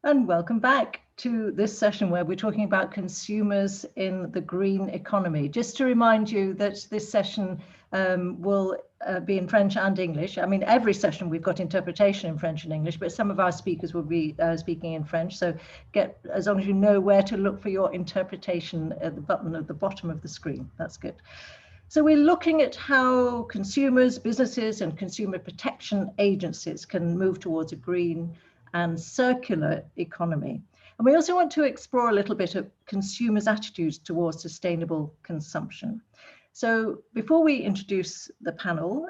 And welcome back to this session where we're talking about consumers in the green economy. Just to remind you that this session will be in French and English. I mean, every session we've got interpretation in French and English, but some of our speakers will be speaking in French. So as long as you know where to look for your interpretation at the button at the bottom of the screen, that's good. So we're looking at how consumers, businesses, and consumer protection agencies can move towards a green and circular economy. And we also want to explore a little bit of consumers' attitudes towards sustainable consumption. So before we introduce the panel,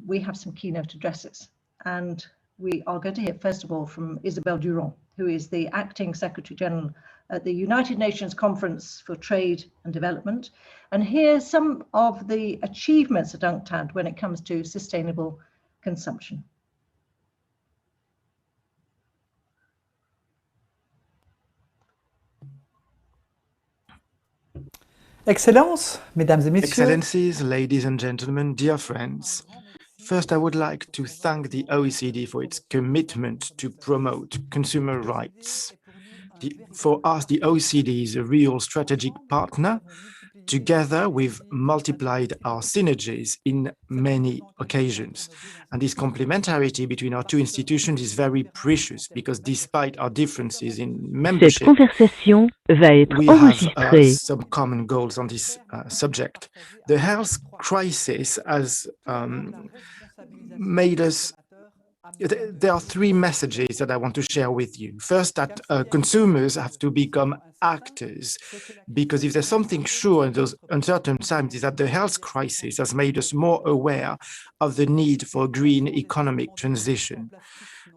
we have some keynote addresses. And we are going to hear, first of all, from Isabelle Durant, who is the Acting Secretary-General at the United Nations Conference for Trade and Development. And here's some of the achievements at UNCTAD when it comes to sustainable consumption. Excellences, mesdames et messieurs. Excellencies, ladies and gentlemen, dear friends. First, I would like to thank the OECD for its commitment to promote consumer rights. For us, the OECD is a real strategic partner. Together, we've multiplied our synergies in many occasions. And this complementarity between our two institutions is very precious because despite our differences in membership, we have some common goals on this subject. The health crisis has made us. There are three messages that I want to share with you. First, that consumers have to become actors, because if there's something sure in those uncertain times, is that the health crisis has made us more aware of the need for a green economic transition.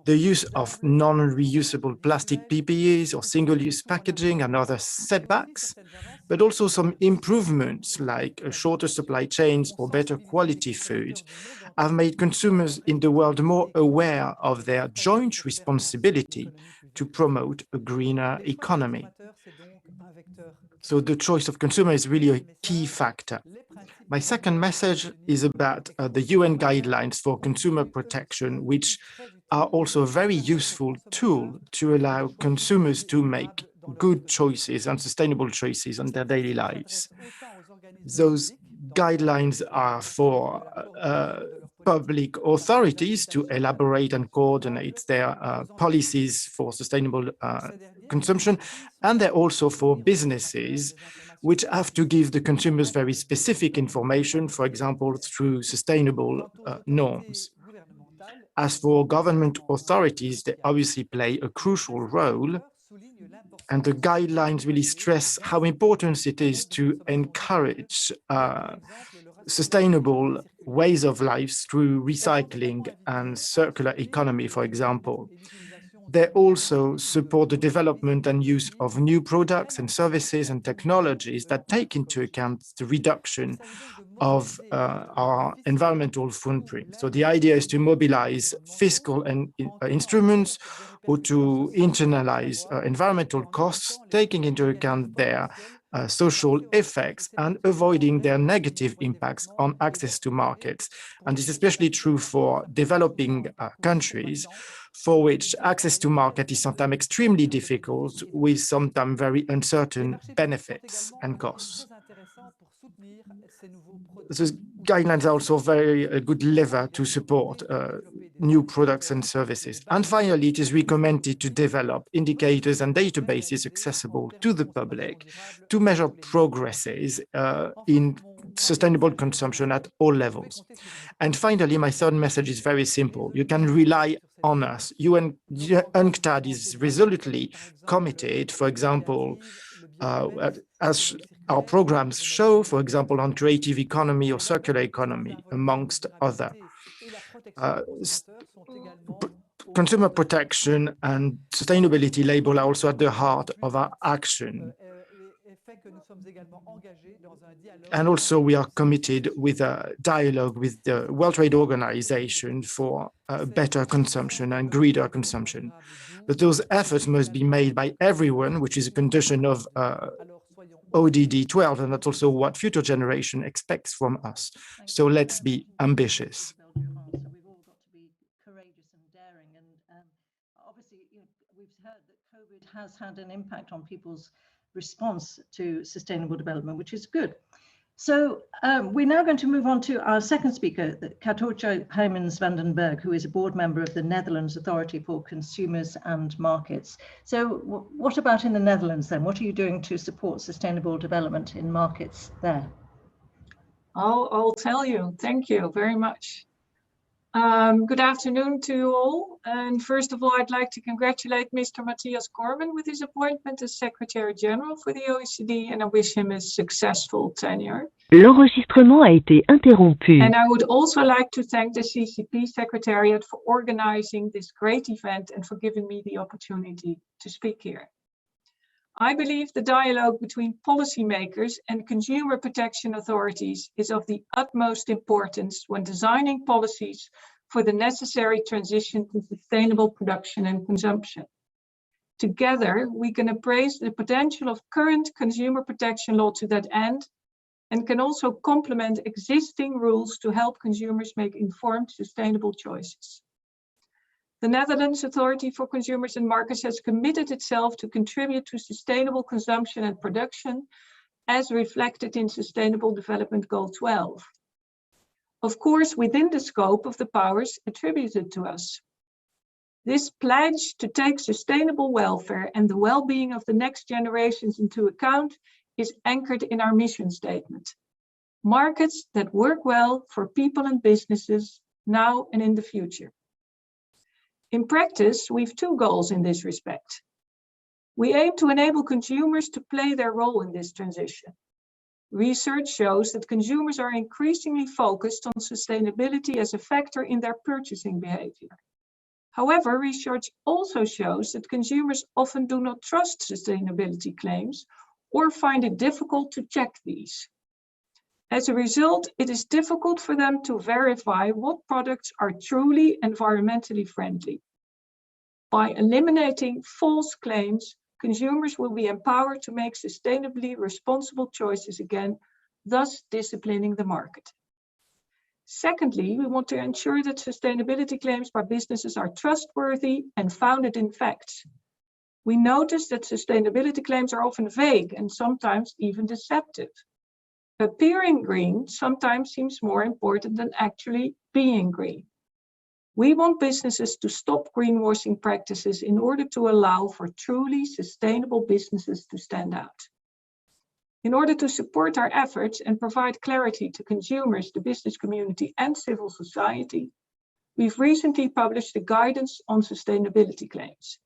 The use of non-reusable plastic PPEs or single-use packaging and other setbacks, but also some improvements like shorter supply chains or better quality food have made consumers in the world more aware of their joint responsibility to promote a greener economy. So the choice of consumer is really a key factor. My second message is about the UN guidelines for consumer protection, which are also a very useful tool to allow consumers to make good choices and sustainable choices in their daily lives. Those guidelines are for public authorities to elaborate and coordinate their policies for sustainable consumption, and they're also for businesses, which have to give the consumers very specific information, for example, through sustainable norms. As for government authorities, they obviously play a crucial role, and the guidelines really stress how important it is to encourage sustainable ways of life through recycling and circular economy, for example. They also support the development and use of new products and services and technologies that take into account the reduction of our environmental footprint. So the idea is to mobilize fiscal and instruments or to internalize environmental costs, taking into account their social effects and avoiding their negative impacts on access to markets. And this is especially true for developing countries, for which access to market is sometimes extremely difficult, with sometimes very uncertain benefits and costs. Those guidelines are also a good lever to support new products and services. And finally, it is recommended to develop indicators and databases accessible to the public to measure progresses in sustainable consumption at all levels. And finally, my third message is very simple. You can rely on us. UNCTAD is resolutely committed, for example, as our programs show, for example, on creative economy or circular economy, amongst other. Consumer protection and sustainability label are also at the heart of our action. And also we are committed with a dialogue with the World Trade Organization for better consumption and greener consumption. But those efforts must be made by everyone, which is a condition of ODD 12, and that's also what future generation expects from us. So let's be ambitious. So we've all got to be courageous and daring. And obviously, we've heard that COVID has had an impact on people's response to sustainable development, which is good. So we're now going to move on to our second speaker, Cateautje Hijmans van den Bergh, who is a board member of the Netherlands Authority for Consumers and Markets. So what about in the Netherlands then? What are you doing to support sustainable development in markets there? I'll tell you. Thank you very much. Good afternoon to you all. And first of all, I'd like to congratulate Mr. Matthias Cormann with his appointment as Secretary-General for the OECD, and I wish him a successful tenure. L'enregistrement a été interrompu. And I would also like to thank the CCP Secretariat for organizing this great event and for giving me the opportunity to speak here. I believe the dialogue between policymakers and consumer protection authorities is of the utmost importance when designing policies for the necessary transition to sustainable production and consumption. Together, we can appraise the potential of current consumer protection law to that end, and can also complement existing rules to help consumers make informed, sustainable choices. The Netherlands Authority for Consumers and Markets has committed itself to contribute to sustainable consumption and production, as reflected in Sustainable Development Goal 12. Of course, within the scope of the powers attributed to us. This pledge to take sustainable welfare and the well-being of the next generations into account is anchored in our mission statement. Markets that work well for people and businesses now and in the future. In practice, we have two goals in this respect. We aim to enable consumers to play their role in this transition. Research shows that consumers are increasingly focused on sustainability as a factor in their purchasing behavior. However, research also shows that consumers often do not trust sustainability claims or find it difficult to check these. As a result, it is difficult for them to verify what products are truly environmentally friendly. By eliminating false claims, consumers will be empowered to make sustainably responsible choices again, thus disciplining the market. Secondly, we want to ensure that sustainability claims by businesses are trustworthy and founded in facts. We notice that sustainability claims are often vague and sometimes even deceptive. Appearing green sometimes seems more important than actually being green. We want businesses to stop greenwashing practices in order to allow for truly sustainable businesses to stand out. In order to support our efforts and provide clarity to consumers, the business community, and civil society, we've recently published a guidance on sustainability claims.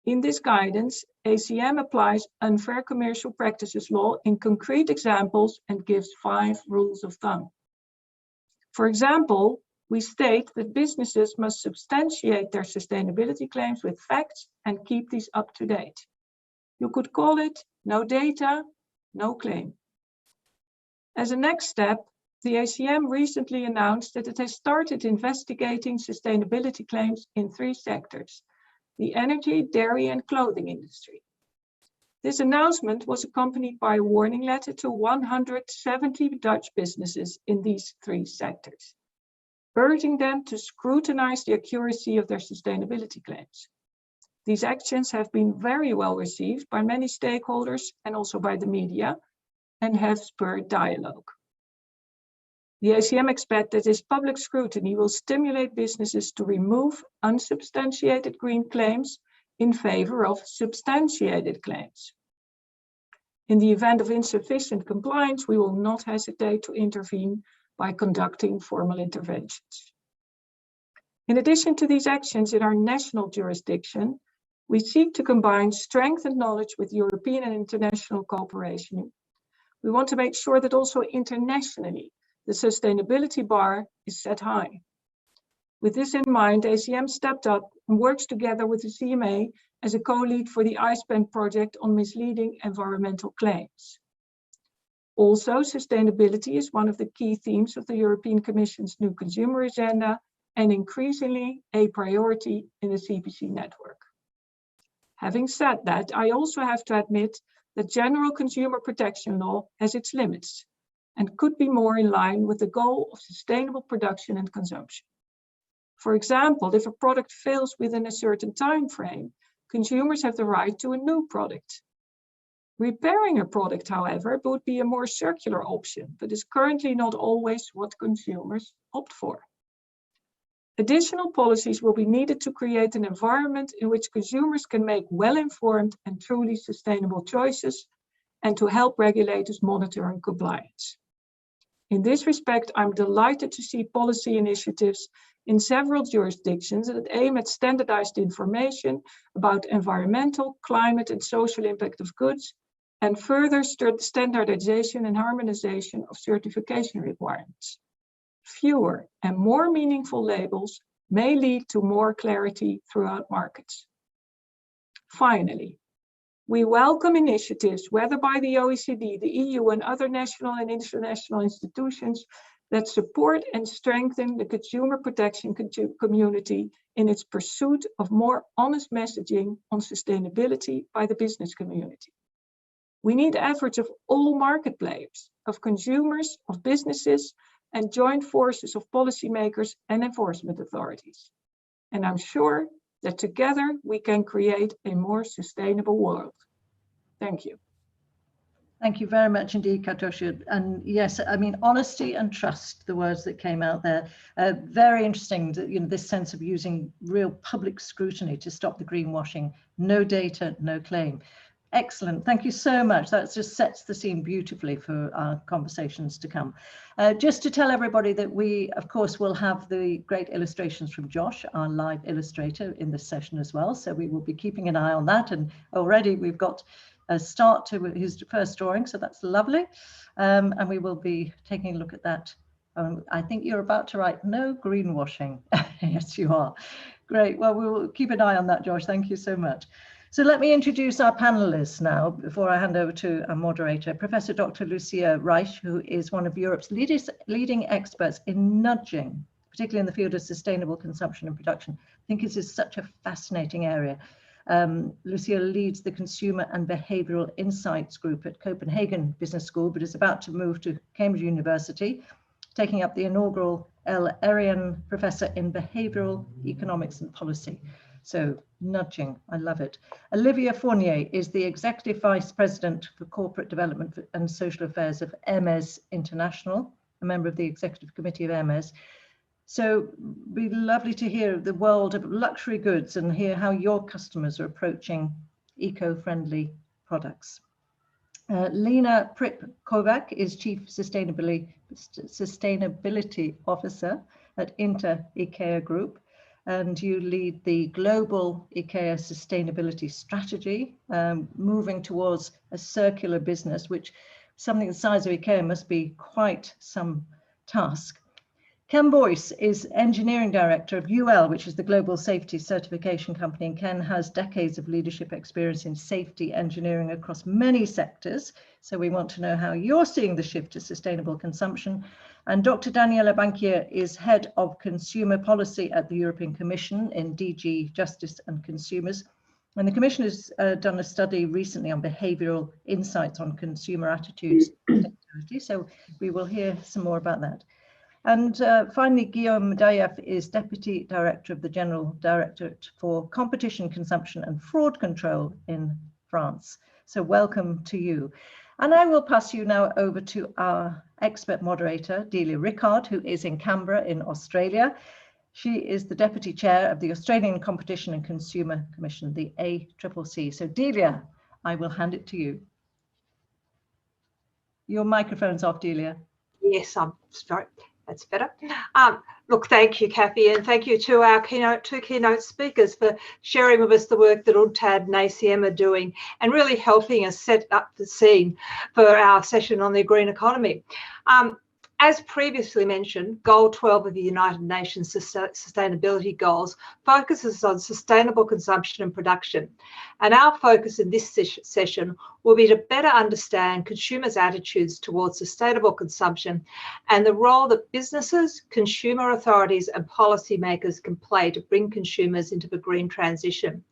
In this guidance, ACM applies unfair commercial practices law in concrete examples and gives 5 rules of thumb. For example, we state that businesses must substantiate their sustainability claims with facts and keep these up to date. You could call it no data, no claim. As a next step, the ACM recently announced that it has started investigating sustainability claims in 3 sectors: the energy, dairy, and clothing industry. This announcement was accompanied by a warning letter to 170 Dutch businesses in these 3 sectors, urging them to scrutinize the accuracy of their sustainability claims. These actions have been very well received by many stakeholders and also by the media, and have spurred dialogue. The ACM expects that this public scrutiny will stimulate businesses to remove unsubstantiated green claims in favor of substantiated claims. In the event of insufficient compliance, we will not hesitate to intervene by conducting formal interventions. In addition to these actions in our national jurisdiction, we seek to combine strengthened knowledge with European and international cooperation. We want to make sure that also internationally, the sustainability bar is set high. With this in mind, ACM stepped up and works together with the CMA as a co-lead for the ISPEN project on misleading environmental claims. Also, sustainability is one of the key themes of the European Commission's new consumer agenda and increasingly a priority in the CPC network. Having said that, I also have to admit that general consumer protection law has its limits and could be more in line with the goal of sustainable production and consumption. For example, if a product fails within a certain time frame, consumers have the right to a new product. Repairing a product, however, would be a more circular option, but is currently not always what consumers opt for. Additional policies will be needed to create an environment in which consumers can make well-informed and truly sustainable choices, and to help regulators monitor compliance. In this respect, I'm delighted to see policy initiatives in several jurisdictions that aim at standardized information about environmental, climate, and social impact of goods, and further standardization and harmonization of certification requirements. Fewer and more meaningful labels may lead to more clarity throughout markets. Finally, we welcome initiatives, whether by the OECD, the EU, and other national and international institutions, that support and strengthen the consumer protection community in its pursuit of more honest messaging on sustainability by the business community. We need efforts of all market players, of consumers, of businesses, and joint forces of policymakers and enforcement authorities. And I'm sure that together we can create a more sustainable world. Thank you. Thank you very much indeed, Cateautje. And yes, I mean, honesty and trust, the words that came out there. Very interesting, this sense of using real public scrutiny to stop the greenwashing. No data, no claim. Excellent. Thank you so much. That just sets the scene beautifully for our conversations to come. Just to tell everybody that we, of course, will have the great illustrations from Josh, our live illustrator, in this session as well. So we will be keeping an eye on that. And already we've got a start to his first drawing. So that's lovely. And we will be taking a look at that. I think you're about to write no greenwashing. Yes, you are. Great. Well, we will keep an eye on that, Josh. Thank you so much. So let me introduce our panelists now, before I hand over to our moderator, Professor Dr. Lucia Reisch, who is one of Europe's leading experts in nudging, particularly in the field of sustainable consumption and production. I think this is such a fascinating area. Lucia leads the Consumer and Behavioural Insights Group at Copenhagen Business School, but is about to move to Cambridge University, taking up the inaugural L. Arian Professor in Behavioural Economics and Policy. So nudging, I love it. Olivier Fournier is the Executive Vice President for Corporate Development and Social Affairs of Hermès International, a member of the Executive Committee of Hermès. So it'd be lovely to hear the world of luxury goods and hear how your customers are approaching eco-friendly products. Lena Pripp-Kovac is Chief Sustainability Officer at Inter IKEA Group, and you lead the global IKEA sustainability strategy, moving towards a circular business, which something the size of IKEA must be quite some task. Ken Boyce is Engineering Director of UL, which is the global safety certification company, and Ken has decades of leadership experience in safety engineering across many sectors. So we want to know how you're seeing the shift to sustainable consumption. And Dr. Daniela Bankier is Head of Consumer Policy at the European Commission in DG Justice and Consumers. And the Commission has done a study recently on behavioural insights on consumer attitudes. So we will hear some more about that. And finally, Guillaume Daieff is Deputy Director of the General Directorate for Competition, Consumption and Fraud Control in France. So welcome to you. And I will pass you now over to our expert moderator, Delia Rickard, who is in Canberra in Australia. She is the Deputy Chair of the Australian Competition and Consumer Commission, the ACCC. So Delia, I will hand it to you. Your microphone's off, Delia. Yes, I'm sorry. That's better. Look, thank you, Kathy, and thank you to our two keynote speakers for sharing with us the work that UNTAD and ACM are doing and really helping us set up the scene for our session on the green economy. As previously mentioned, Goal 12 of the United Nations Sustainability Goals focuses on sustainable consumption and production. And our focus in this session will be to better understand consumers' attitudes towards sustainable consumption and the role that businesses, consumer authorities and policymakers can play to bring consumers into the green transition.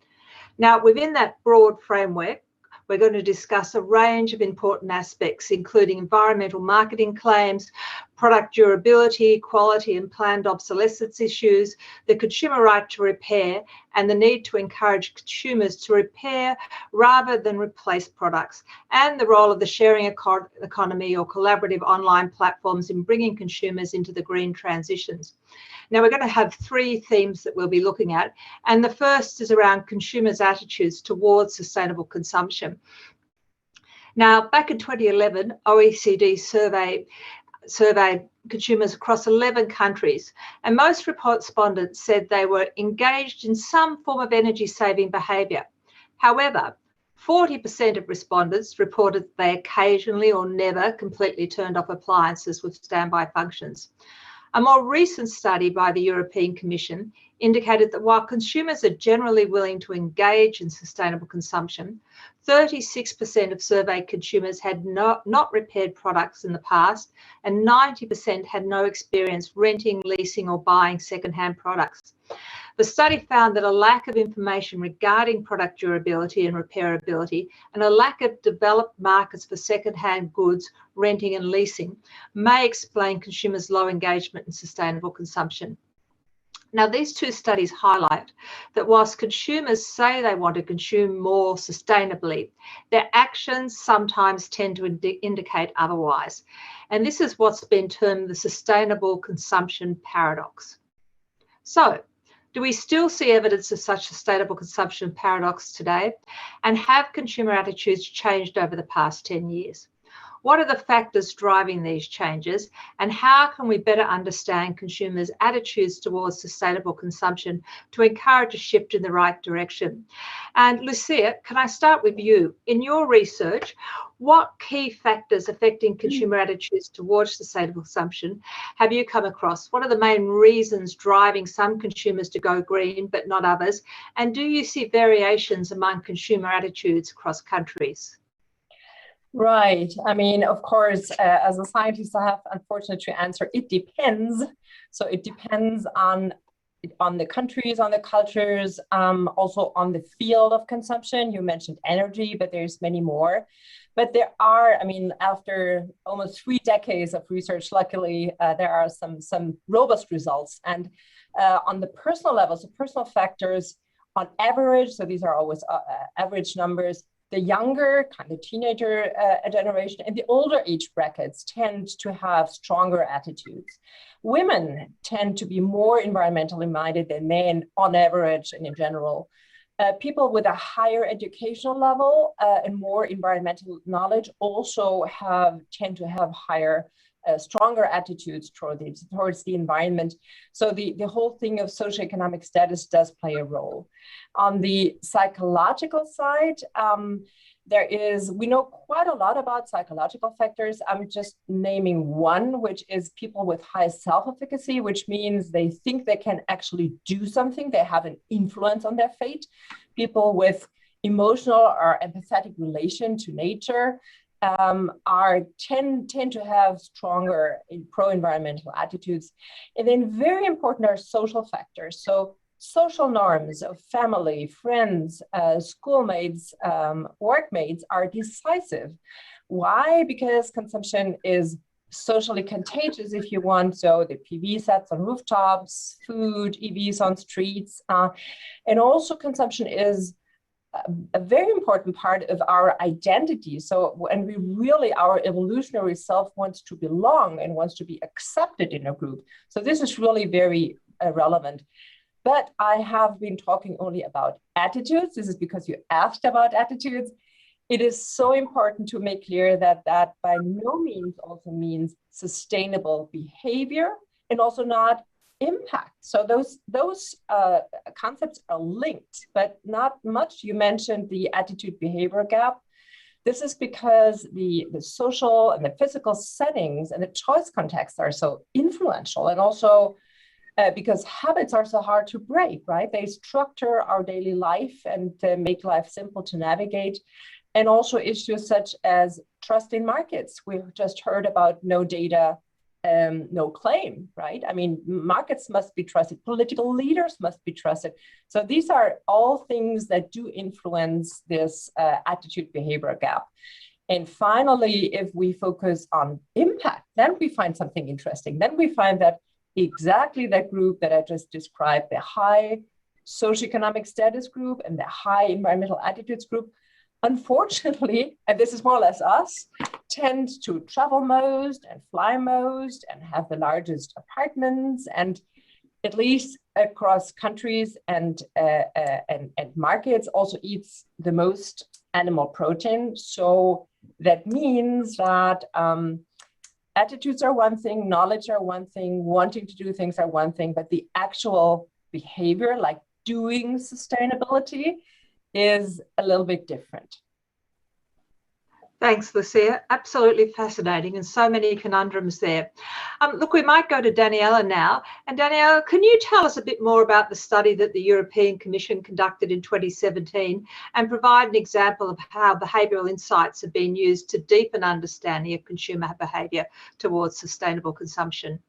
Now, within that broad framework, we're going to discuss a range of important aspects, including environmental marketing claims, product durability, quality and planned obsolescence issues, the consumer right to repair, and the need to encourage consumers to repair rather than replace products, and the role of the sharing economy or collaborative online platforms in bringing consumers into the green transitions. Now, we're going to have 3 themes that we'll be looking at, and the first is around consumers' attitudes towards sustainable consumption. Now, back in 2011, OECD surveyed consumers across 11 countries, and most respondents said they were engaged in some form of energy-saving behaviour. However, 40% of respondents reported they occasionally or never completely turned off appliances with standby functions. A more recent study by the European Commission indicated that while consumers are generally willing to engage in sustainable consumption, 36% of surveyed consumers had not repaired products in the past, and 90% had no experience renting, leasing, or buying second-hand products. The study found that a lack of information regarding product durability and repairability, and a lack of developed markets for second-hand goods, renting and leasing, may explain consumers' low engagement in sustainable consumption. Now, these 2 studies highlight that whilst consumers say they want to consume more sustainably, their actions sometimes tend to indicate otherwise. And this is what's been termed the sustainable consumption paradox. So, do we still see evidence of such sustainable consumption paradox today? And have consumer attitudes changed over the past 10 years? What are the factors driving these changes, and how can we better understand consumers' attitudes towards sustainable consumption to encourage a shift in the right direction? And Lucia, can I start with you? In your research, what key factors affecting consumer attitudes towards sustainable consumption have you come across? What are the main reasons driving some consumers to go green but not others? And do you see variations among consumer attitudes across countries? Right. I mean, of course, as a scientist, I have unfortunately to answer, it depends. So it depends on the countries, on the cultures, also on the field of consumption. You mentioned energy, but there's many more. But there are, I mean, after almost 3 decades of research, luckily, there are some robust results. And on the personal level, so personal factors on average, so these are always average numbers, the younger kind of teenager generation and the older age brackets tend to have stronger attitudes. Women tend to be more environmentally minded than men on average and in general. People with a higher educational level and more environmental knowledge also tend to have stronger attitudes towards the environment. So the whole thing of socioeconomic status does play a role. On the psychological side, we know quite a lot about psychological factors. I'm just naming one, which is people with high self-efficacy, which means they think they can actually do something. They have an influence on their fate. People with emotional or empathetic relation to nature tend to have stronger pro-environmental attitudes. And then very important are social factors. So social norms of family, friends, schoolmates, workmates are decisive. Why? Because consumption is socially contagious, if you want. So the PV sets on rooftops, food, EVs on streets, and also consumption is a very important part of our identity. So, and our evolutionary self wants to belong and wants to be accepted in a group. So this is really very relevant. But I have been talking only about attitudes. This is because you asked about attitudes. It is so important to make clear that that by no means also means sustainable behavior and also not impact. So those concepts are linked, but not much. You mentioned the attitude behavior gap. This is because the social and the physical settings and the choice contexts are so influential, and also because habits are so hard to break, right? They structure our daily life and make life simple to navigate. And also issues such as trust in markets. We've just heard about no data, no claim, right? I mean, markets must be trusted, political leaders must be trusted. So these are all things that do influence this attitude behavior gap. And finally, if we focus on impact, then we find something interesting. Then we find that exactly that group that I just described, the high socioeconomic status group and the high environmental attitudes group, unfortunately, and this is more or less us, tend to travel most and fly most and have the largest apartments, and at least across countries and markets also eats the most animal protein. So that means that attitudes are one thing, knowledge are one thing, wanting to do things are one thing, but the actual behavior, like doing sustainability, is a little bit different. Thanks, Lucia. Absolutely fascinating, and so many conundrums there. Look, we might go to Daniela now. And Daniela, can you tell us a bit more about the study that the European Commission conducted in 2017 and provide an example of how behavioural insights have been used to deepen understanding of consumer behaviour towards sustainable consumption?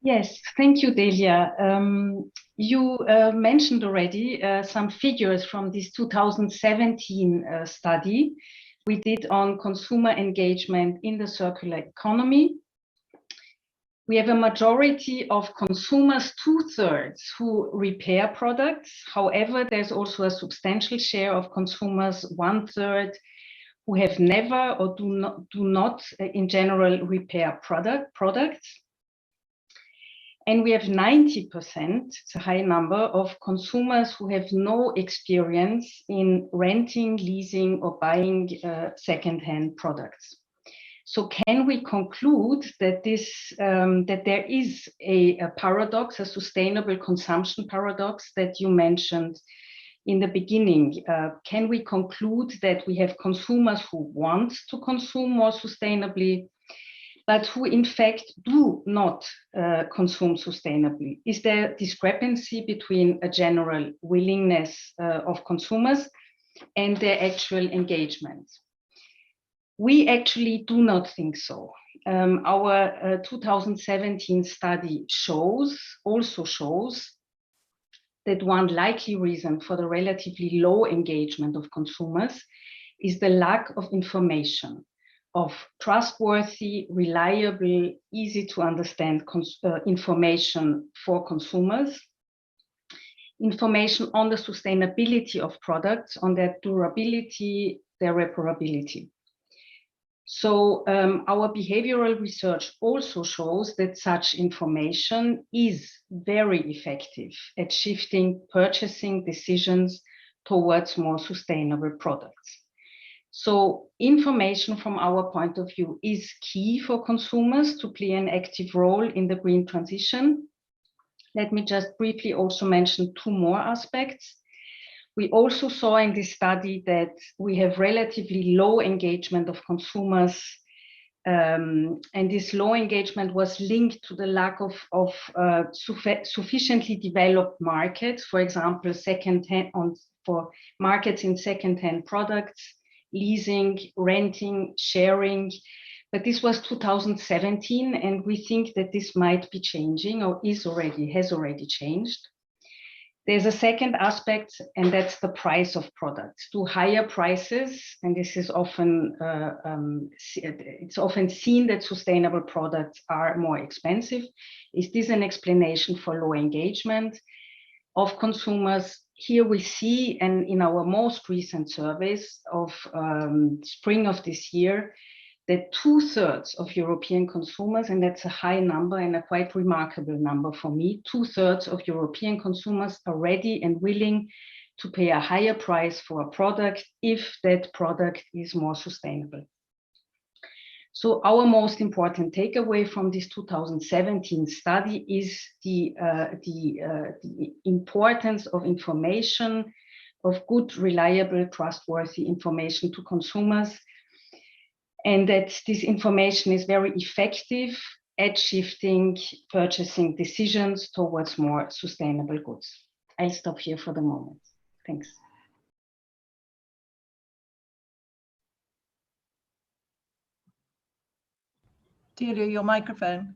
Yes, thank you, Delia. You mentioned already some figures from this 2017 study we did on consumer engagement in the circular economy. We have a majority of consumers, 2/3, who repair products. However, there's also a substantial share of consumers, 1/3, who have never or do not in general repair products. And we have 90%, it's a high number, of consumers who have no experience in renting, leasing, or buying second-hand products. So can we conclude that that there is a paradox, a sustainable consumption paradox that you mentioned in the beginning? Can we conclude that we have consumers who want to consume more sustainably, but who in fact do not consume sustainably? Is there discrepancy between a general willingness of consumers and their actual engagement? We actually do not think so. Our 2017 study also shows that one likely reason for the relatively low engagement of consumers is the lack of information, of trustworthy, reliable, easy to understand information for consumers, information on the sustainability of products, on their durability, their repairability. So our behavioral research also shows that such information is very effective at shifting purchasing decisions towards more sustainable products. So information from our point of view is key for consumers to play an active role in the green transition. Let me just briefly also mention two more aspects. We also saw in this study that we have relatively low engagement of consumers, and this low engagement was linked to the lack of sufficiently developed markets, for example, for markets in second-hand products, leasing, renting, sharing. But this was 2017, and we think that this might be changing or has already changed. There's a second aspect, and that's the price of products. Do higher prices, and this is often, it's often seen that sustainable products are more expensive. Is this an explanation for low engagement of consumers? Here we see, and in our most recent surveys of spring of this year, that 2/3 of European consumers, and that's a high number and a quite remarkable number for me, 2/3 of European consumers are ready and willing to pay a higher price for a product if that product is more sustainable. So our most important takeaway from this 2017 study is the importance of information, of good, reliable, trustworthy information to consumers, and that this information is very effective at shifting purchasing decisions towards more sustainable goods. I'll stop here for the moment. Thanks. Delia, your microphone.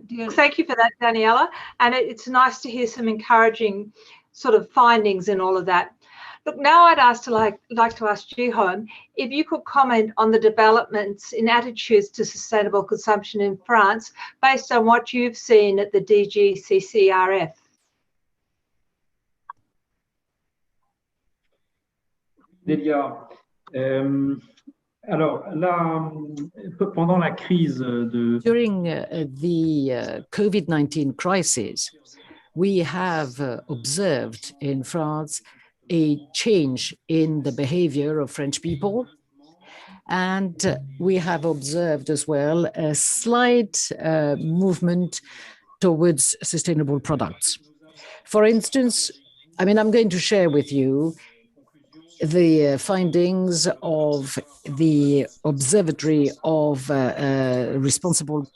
Thank you for that, Daniela. And it's nice to hear some encouraging sort of findings in all of that. Look, now I'd like to ask Guillaume if you could comment on the developments in attitudes to sustainable consumption in France based on what you've seen at the DGCCRF. Delia, alors là, pendant la crise de... During the COVID-19 crisis, we have observed in France a change in the behavior of French people. And we have observed as well a slight movement towards sustainable products. For instance, I mean, I'm going to share with you the findings of the Observatory of Responsible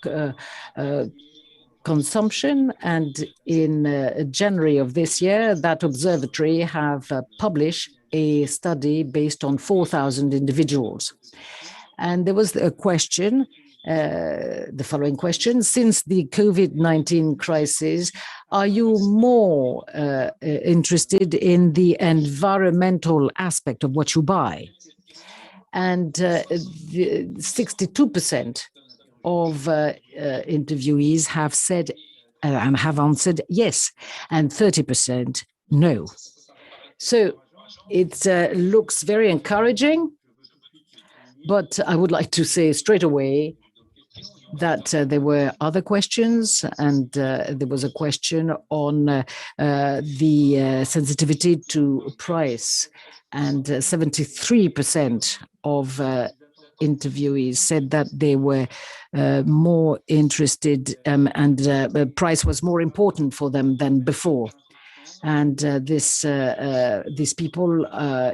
Consumption, and in January of this year, that observatory have published a study based on 4,000 individuals. And there was a question, the following question: since the COVID-19 crisis, are you more interested in the environmental aspect of what you buy? And 62% of interviewees have said and have answered yes, and 30% no. So it looks very encouraging, but I would like to say straight away that there were other questions, and there was a question on the sensitivity to price, and 73% of interviewees said that they were more interested and price was more important for them than before. And these people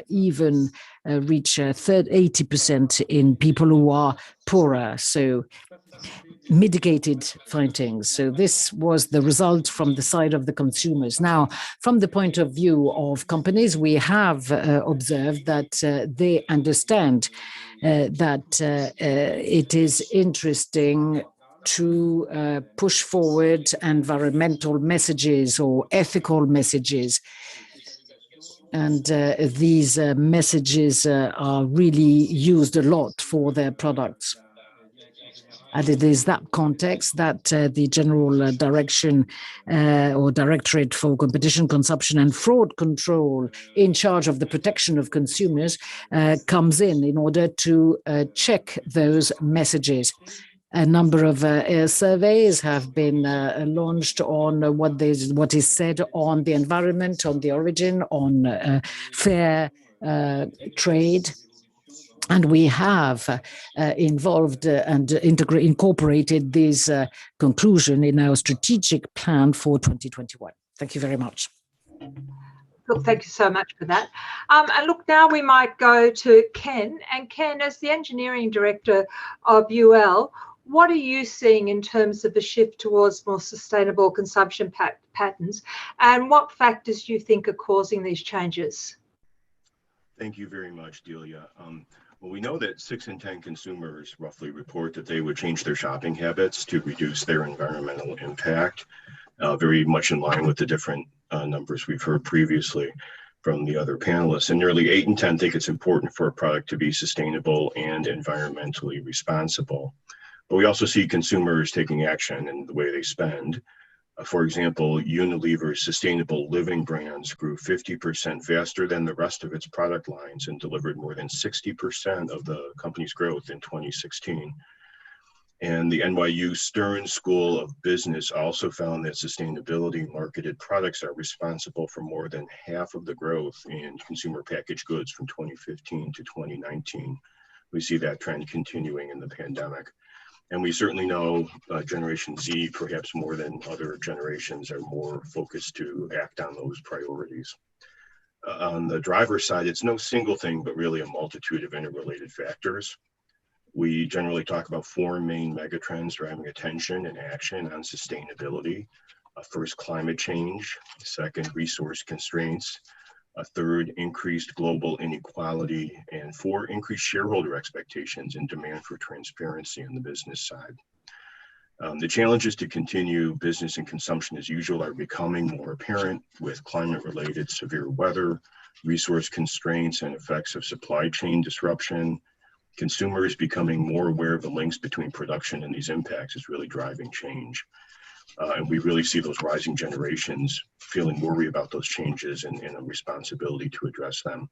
even reach 80% in people who are poorer. So mitigated findings. So this was the result from the side of the consumers. Now, from the point of view of companies, we have observed that they understand that it is interesting to push forward environmental messages or ethical messages. And these messages are really used a lot for their products. And it is that context that the General Direction or Directorate for Competition, Consumption and Fraud Control, in charge of the protection of consumers, comes in order to check those messages. A number of surveys have been launched on what is said on the environment, on the origin, on fair trade. And we have involved and incorporated this conclusion in our strategic plan for 2021. Thank you very much. Look, thank you so much for that. And look, now we might go to Ken. And Ken, as the Engineering Director of UL, what are you seeing in terms of the shift towards more sustainable consumption patterns? And what factors do you think are causing these changes? Thank you very much, Delia. Well, we know that 6 in 10 consumers roughly report that they would change their shopping habits to reduce their environmental impact, very much in line with the different numbers we've heard previously from the other panelists. And nearly 8 in 10 think it's important for a product to be sustainable and environmentally responsible. But we also see consumers taking action in the way they spend. For example, Unilever's sustainable living brands grew 50% faster than the rest of its product lines and delivered more than 60% of the company's growth in 2016. And the NYU Stern School of Business also found that sustainability marketed products are responsible for more than half of the growth in consumer packaged goods from 2015 to 2019. We see that trend continuing in the pandemic. And we certainly know Generation Z, perhaps more than other generations, are more focused to act on those priorities. On the driver's side, it's no single thing, but really a multitude of interrelated factors. We generally talk about 4 main megatrends driving attention and action on sustainability. First, climate change. Second, resource constraints. Third, increased global inequality. And 4, increased shareholder expectations and demand for transparency on the business side. The challenges to continue business and consumption as usual are becoming more apparent with climate-related severe weather, resource constraints and effects of supply chain disruption. Consumers becoming more aware of the links between production and these impacts is really driving change. And we really see those rising generations feeling worry about those changes and a responsibility to address them.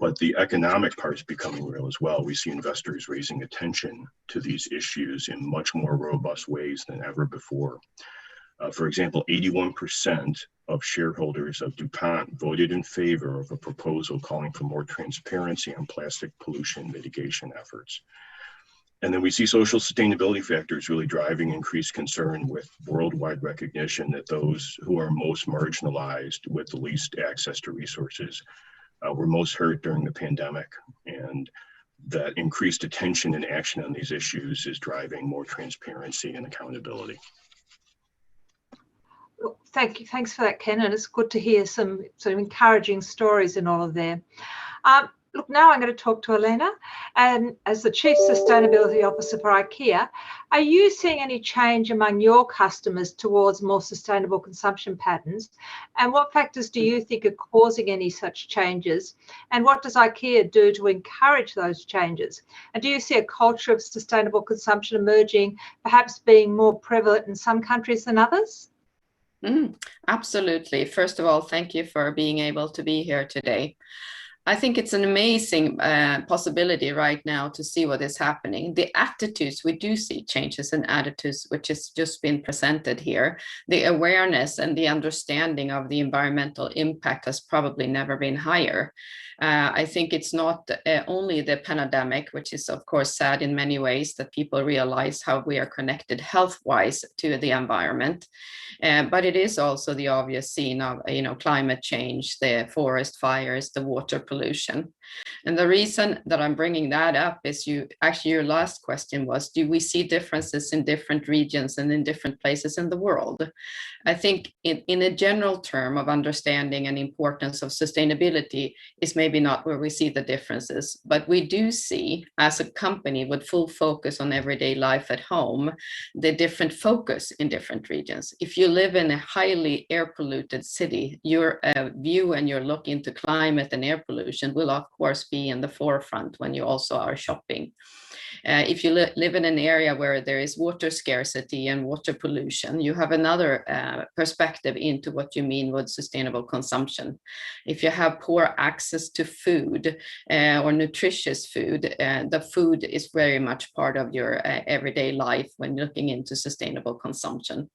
But the economic part is becoming real as well. We see investors raising attention to these issues in much more robust ways than ever before. For example, 81% of shareholders of DuPont voted in favor of a proposal calling for more transparency on plastic pollution mitigation efforts. And then we see social sustainability factors really driving increased concern with worldwide recognition that those who are most marginalized with the least access to resources were most hurt during the pandemic. And that increased attention and action on these issues is driving more transparency and accountability. Well, thank you. Thanks for that, Ken. And it's good to hear some encouraging stories in all of there. Look, now I'm going to talk to Elena, and as the Chief Sustainability Officer for IKEA, are you seeing any change among your customers towards more sustainable consumption patterns? And what factors do you think are causing any such changes? And what does IKEA do to encourage those changes? And do you see a culture of sustainable consumption emerging, perhaps being more prevalent in some countries than others? Absolutely. First of all, thank you for being able to be here today. I think it's an amazing possibility right now to see what is happening. The attitudes, we do see changes in attitudes, which has just been presented here. The awareness and the understanding of the environmental impact has probably never been higher. I think it's not only the pandemic, which is of course sad in many ways, that people realize how we are connected health-wise to the environment, but it is also the obvious scene of climate change, the forest fires, the water pollution. And the reason that I'm bringing that up is your last question was, do we see differences in different regions and in different places in the world? I think in a general term of understanding and importance of sustainability is maybe not where we see the differences, but we do see as a company with full focus on everyday life at home, the different focus in different regions. If you live in a highly air polluted city, your view and your look into climate and air pollution will of course be in the forefront when you also are shopping. If you live in an area where there is water scarcity and water pollution, you have another perspective into what you mean with sustainable consumption. If you have poor access to food or nutritious food, the food is very much part of your everyday life when looking into sustainable consumption.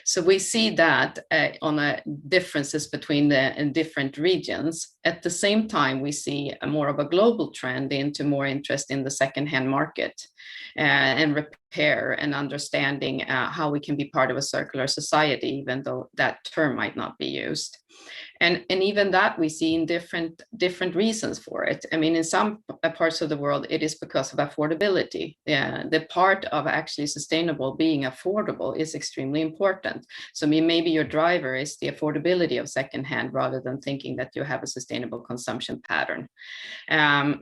So we see that on differences between the different regions. At the same time, we see more of a global trend into more interest in the secondhand market and repair and understanding how we can be part of a circular society, even though that term might not be used. And even that we see in different reasons for it. I mean, in some parts of the world, it is because of affordability. The part of actually sustainable being affordable is extremely important. So maybe your driver is the affordability of secondhand rather than thinking that you have a sustainable consumption pattern.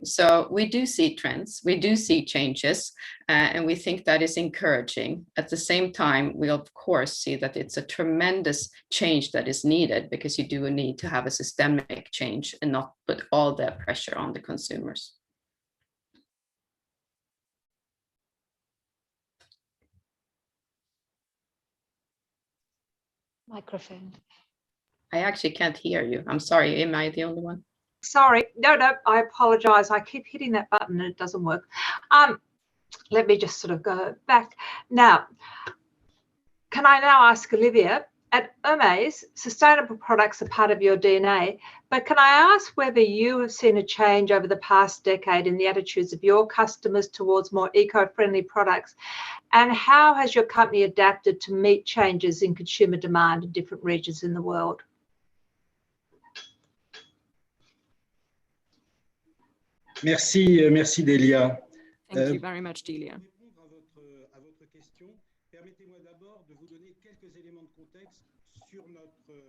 So we do see trends, we do see changes, and we think that is encouraging. At the same time, we of course see that it's a tremendous change that is needed, because you do need to have a systemic change and not put all the pressure on the consumers. Microphone. I actually can't hear you. I'm sorry. Am I the only one? Sorry. No, I apologize. I keep hitting that button and it doesn't work. Let me just sort of go back. Now, can I now ask Olivier, at Hermès, sustainable products are part of your DNA, but can I ask whether you have seen a change over the past decade in the attitudes of your customers towards more eco-friendly products, and how has your company adapted to meet changes in consumer demand in different regions in the world? Merci, merci Delia. Thank you very much, Delia.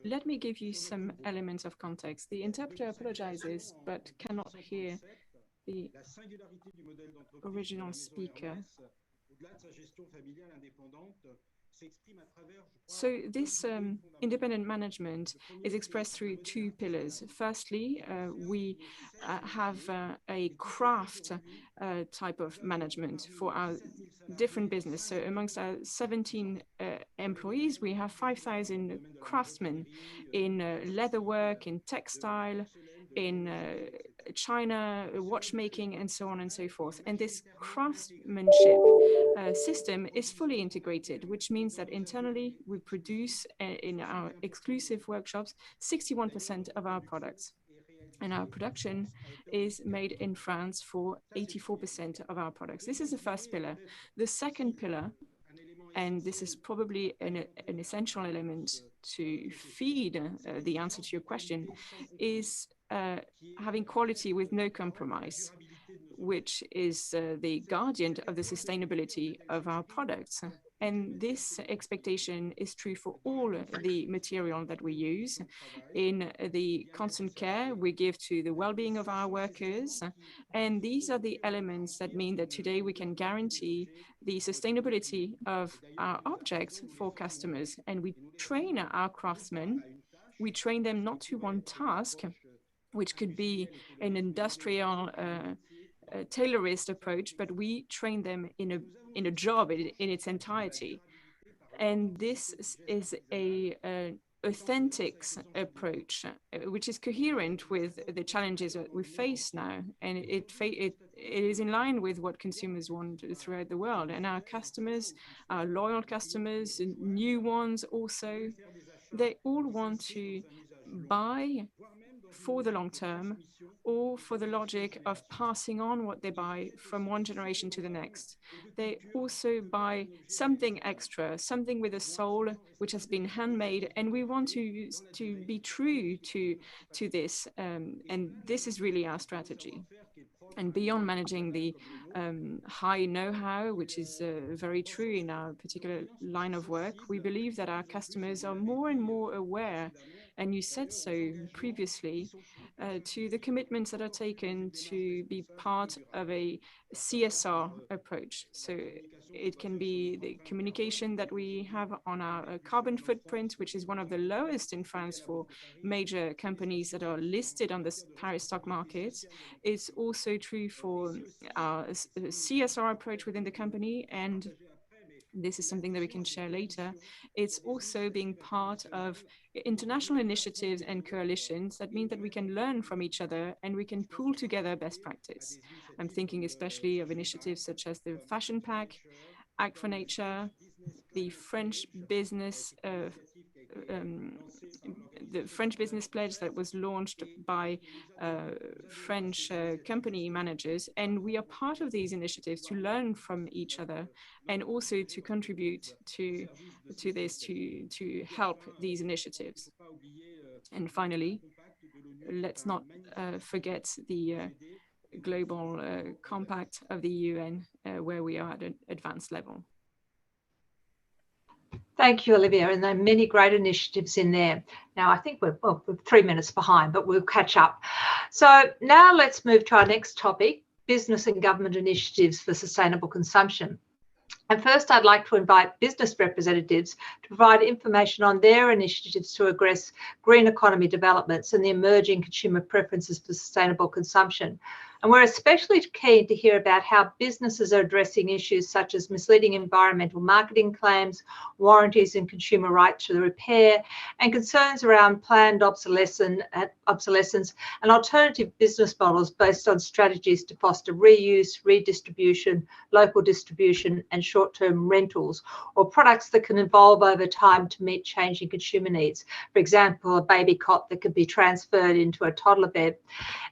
Let me give you some elements of context. The interpreter apologizes, but cannot hear the original speaker. So this independent management is expressed through two pillars. Firstly, we have a craft type of management for our different business. So amongst our 17 employees, we have 5,000 craftsmen in leatherwork, in textile, in China, watchmaking, and so on and so forth. And this craftsmanship system is fully integrated, which means that internally we produce in our exclusive workshops 61% of our products. And our production is made in France for 84% of our products. This is the first pillar. The second pillar, and this is probably an essential element to feed the answer to your question, is having quality with no compromise, which is the guardian of the sustainability of our products. And this expectation is true for all the material that we use. In the constant care we give to the well-being of our workers. And these are the elements that mean that today we can guarantee the sustainability of our objects for customers. And we train our craftsmen. We train them not to one task, which could be an industrial tailorist approach, but we train them in a job in its entirety. And this is an authentic approach, which is coherent with the challenges that we face now. And it is in line with what consumers want throughout the world. And our customers, our loyal customers, new ones also, they all want to buy for the long term, or for the logic of passing on what they buy from one generation to the next. They also buy something extra, something with a soul, which has been handmade, and we want to be true to this, and this is really our strategy. And beyond managing the high know-how, which is very true in our particular line of work, we believe that our customers are more and more aware, and you said so previously, to the commitments that are taken to be part of a CSR approach. So it can be the communication that we have on our carbon footprint, which is one of the lowest in France for major companies that are listed on the Paris stock market. It's also true for our CSR approach within the company, and this is something that we can share later. It's also being part of international initiatives and coalitions that mean that we can learn from each other and we can pool together best practice. I'm thinking especially of initiatives such as the Fashion Pact, Act for Nature, the French business pledge that was launched by French company managers, and we are part of these initiatives to learn from each other and also to contribute to this, to help these initiatives. And finally, let's not forget the global compact of the UN, where we are at an advanced level. Thank you, Olivier, and there are many great initiatives in there. Now, I think we're 3 minutes behind, but we'll catch up. So now let's move to our next topic, business and government initiatives for sustainable consumption. And first, I'd like to invite business representatives to provide information on their initiatives to address green economy developments and the emerging consumer preferences for sustainable consumption. And we're especially keen to hear about how businesses are addressing issues such as misleading environmental marketing claims, warranties and consumer right to the repair, and concerns around planned obsolescence and alternative business models based on strategies to foster reuse, redistribution, local distribution, and short-term rentals, or products that can evolve over time to meet changing consumer needs. For example, a baby cot that could be transferred into a toddler bed.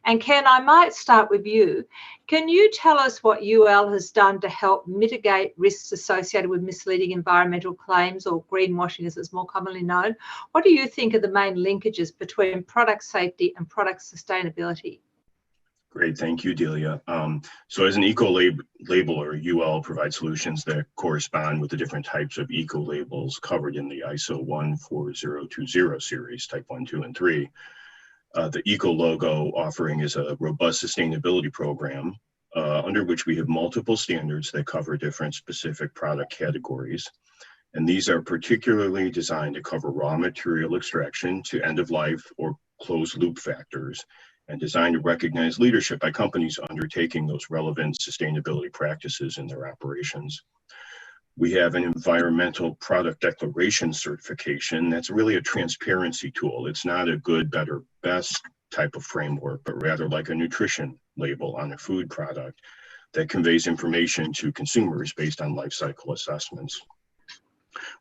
And Ken, I might start with you. Can you tell us what UL has done to help mitigate risks associated with misleading environmental claims, or greenwashing as it's more commonly known? What do you think are the main linkages between product safety and product sustainability? Great, thank you, Delia. So as an eco-labeler, UL provides solutions that correspond with the different types of eco-labels covered in the ISO 14020 series, type 1, 2, and 3. The Eco Logo offering is a robust sustainability program under which we have multiple standards that cover different specific product categories. And these are particularly designed to cover raw material extraction to end of life or closed loop factors, and designed to recognize leadership by companies undertaking those relevant sustainability practices in their operations. We have an environmental product declaration certification that's really a transparency tool. It's not a good, better, best type of framework, but rather like a nutrition label on a food product that conveys information to consumers based on life cycle assessments.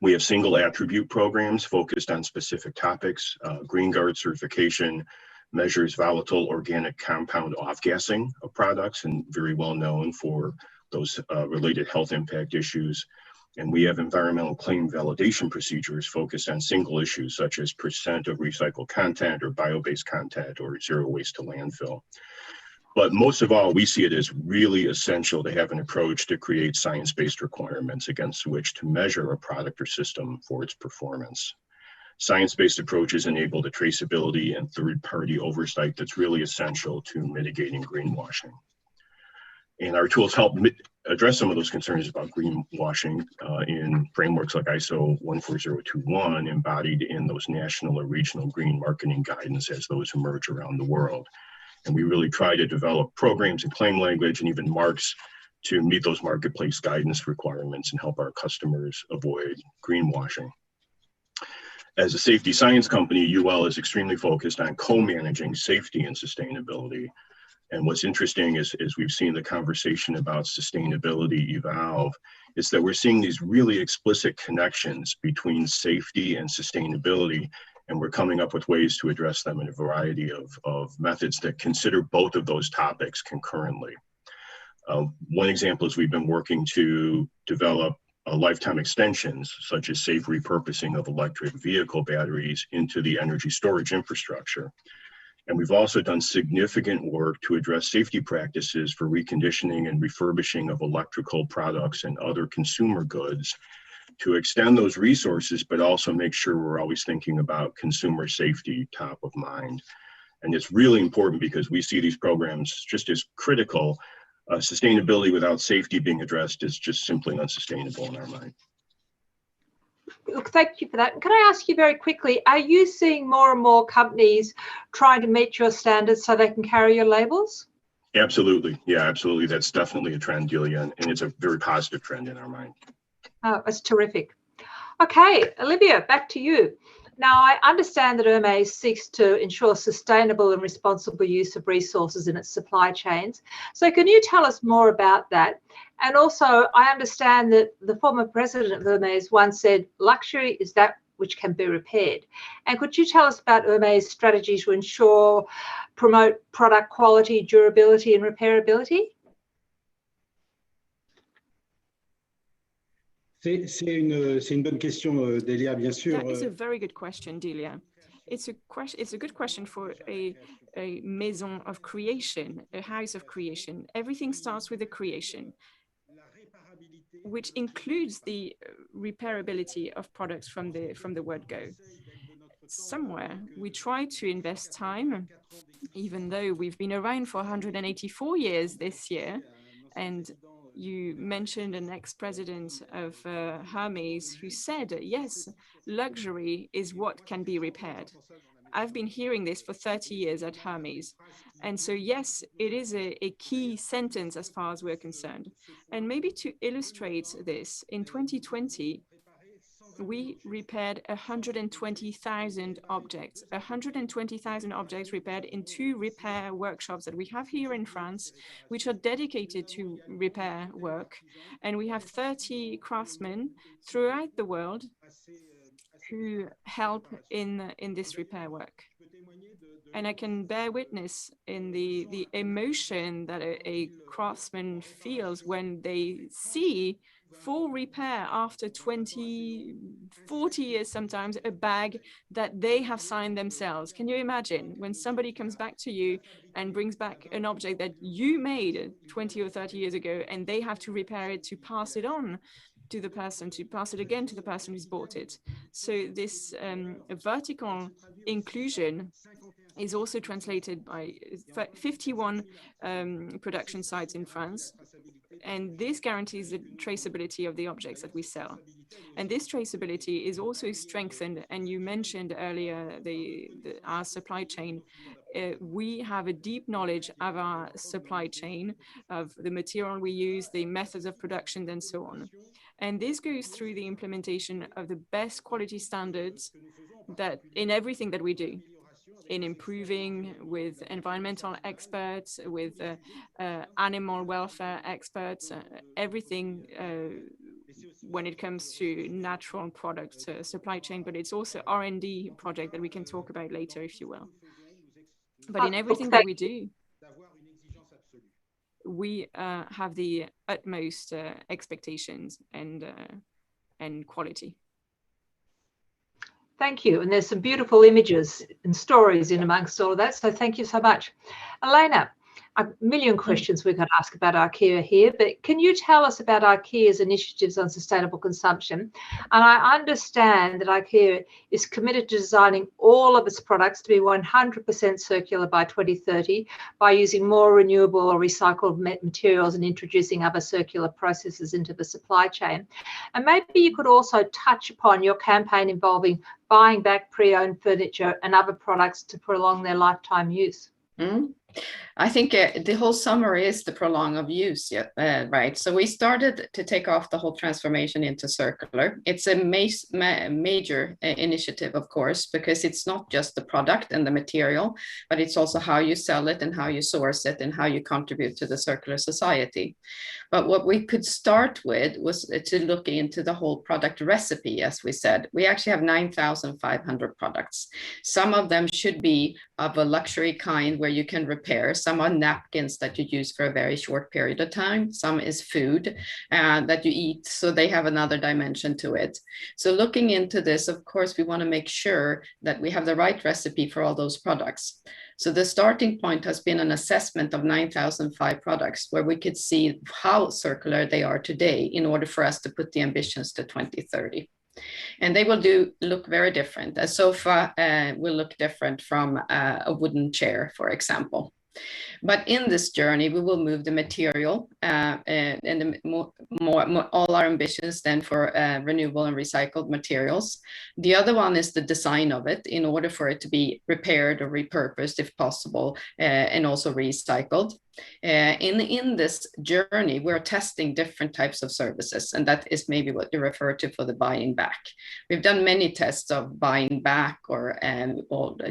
We have single attribute programs focused on specific topics. Green Guard certification measures volatile organic compound off-gassing of products and very well known for those related health impact issues. And we have environmental claim validation procedures focused on single issues such as percent of recycled content or bio-based content or zero waste to landfill. But most of all, we see it as really essential to have an approach to create science-based requirements against which to measure a product or system for its performance. Science-based approaches enable the traceability and third-party oversight that's really essential to mitigating greenwashing. And our tools help address some of those concerns about greenwashing in frameworks like ISO 14021, embodied in those national or regional green marketing guidance as those emerge around the world. And we really try to develop programs and claim language and even marks to meet those marketplace guidance requirements and help our customers avoid greenwashing. As a safety science company, UL is extremely focused on co-managing safety and sustainability. And what's interesting is we've seen the conversation about sustainability evolve, is that we're seeing these really explicit connections between safety and sustainability, and we're coming up with ways to address them in a variety of methods that consider both of those topics concurrently. One example is we've been working to develop lifetime extensions, such as safe repurposing of electric vehicle batteries into the energy storage infrastructure. And we've also done significant work to address safety practices for reconditioning and refurbishing of electrical products and other consumer goods to extend those resources, but also make sure we're always thinking about consumer safety top of mind. And it's really important because we see these programs just as critical. Sustainability without safety being addressed is just simply unsustainable in our mind. Look, thank you for that. Can I ask you very quickly, are you seeing more and more companies trying to meet your standards so they can carry your labels? Absolutely. Yeah, absolutely. That's definitely a trend, Delia, and it's a very positive trend in our mind. Oh, that's terrific. Okay, Olivier, back to you. Now, I understand that Hermès seeks to ensure sustainable and responsible use of resources in its supply chains. So can you tell us more about that? And also, I understand that the former president of Hermès once said, luxury is that which can be repaired. And could you tell us about Hermès' strategy to promote product quality, durability, and repairability? C'est une bonne question, Delia, bien sûr. That is a very good question, Delia. It's a good question for a maison of creation, a house of creation. Everything starts with the creation, which includes the repairability of products from the word go. Somewhere we try to invest time, even though we've been around for 184 years this year, and you mentioned an ex-president of Hermès who said, yes, luxury is what can be repaired. I've been hearing this for 30 years at Hermès. And so, yes, it is a key sentence as far as we're concerned. And maybe to illustrate this, in 2020, we repaired 120,000 objects, 120,000 objects repaired in 2 repair workshops that we have here in France, which are dedicated to repair work. And we have 30 craftsmen throughout the world who help in this repair work. And I can bear witness in the emotion that a craftsman feels when they see full repair after 20, 40 years sometimes, a bag that they have signed themselves. Can you imagine when somebody comes back to you and brings back an object that you made 20 or 30 years ago and they have to repair it to pass it on to the person, to pass it again to the person who's bought it. So this vertical inclusion is also translated by 51 production sites in France. And this guarantees the traceability of the objects that we sell. And this traceability is also strengthened. And you mentioned earlier our supply chain. We have a deep knowledge of our supply chain, of the material we use, the methods of production, and so on. And this goes through the implementation of the best quality standards that in everything that we do, in improving with environmental experts, with animal welfare experts, everything when it comes to natural product supply chain, but it's also R&D project that we can talk about later, if you will. But in everything that we do, we have the utmost expectations and quality. Thank you. And there's some beautiful images and stories in amongst all of that. So thank you so much. Elena, a million questions we could ask about IKEA here, but can you tell us about IKEA's initiatives on sustainable consumption? And I understand that IKEA is committed to designing all of its products to be 100% circular by 2030 by using more renewable or recycled materials and introducing other circular processes into the supply chain. And maybe you could also touch upon your campaign involving buying back pre-owned furniture and other products to prolong their lifetime use. I think the whole summary is the prolong of use, right? So we started to take off the whole transformation into circular. It's a major initiative, of course, because it's not just the product and the material, but it's also how you sell it and how you source it and how you contribute to the circular society. But what we could start with was to look into the whole product recipe, as we said. We actually have 9,500 products. Some of them should be of a luxury kind where you can repair. Some are napkins that you use for a very short period of time. Some is food that you eat, so they have another dimension to it. So looking into this, of course, we want to make sure that we have the right recipe for all those products. So the starting point has been an assessment of 9,005 products where we could see how circular they are today in order for us to put the ambitions to 2030. And they will look very different. A sofa will look different from a wooden chair, for example. But in this journey, we will move the material and all our ambitions then for renewable and recycled materials. The other one is the design of it in order for it to be repaired or repurposed if possible, and also recycled. In this journey, we're testing different types of services, and that is maybe what you refer to for the buying back. We've done many tests of buying back or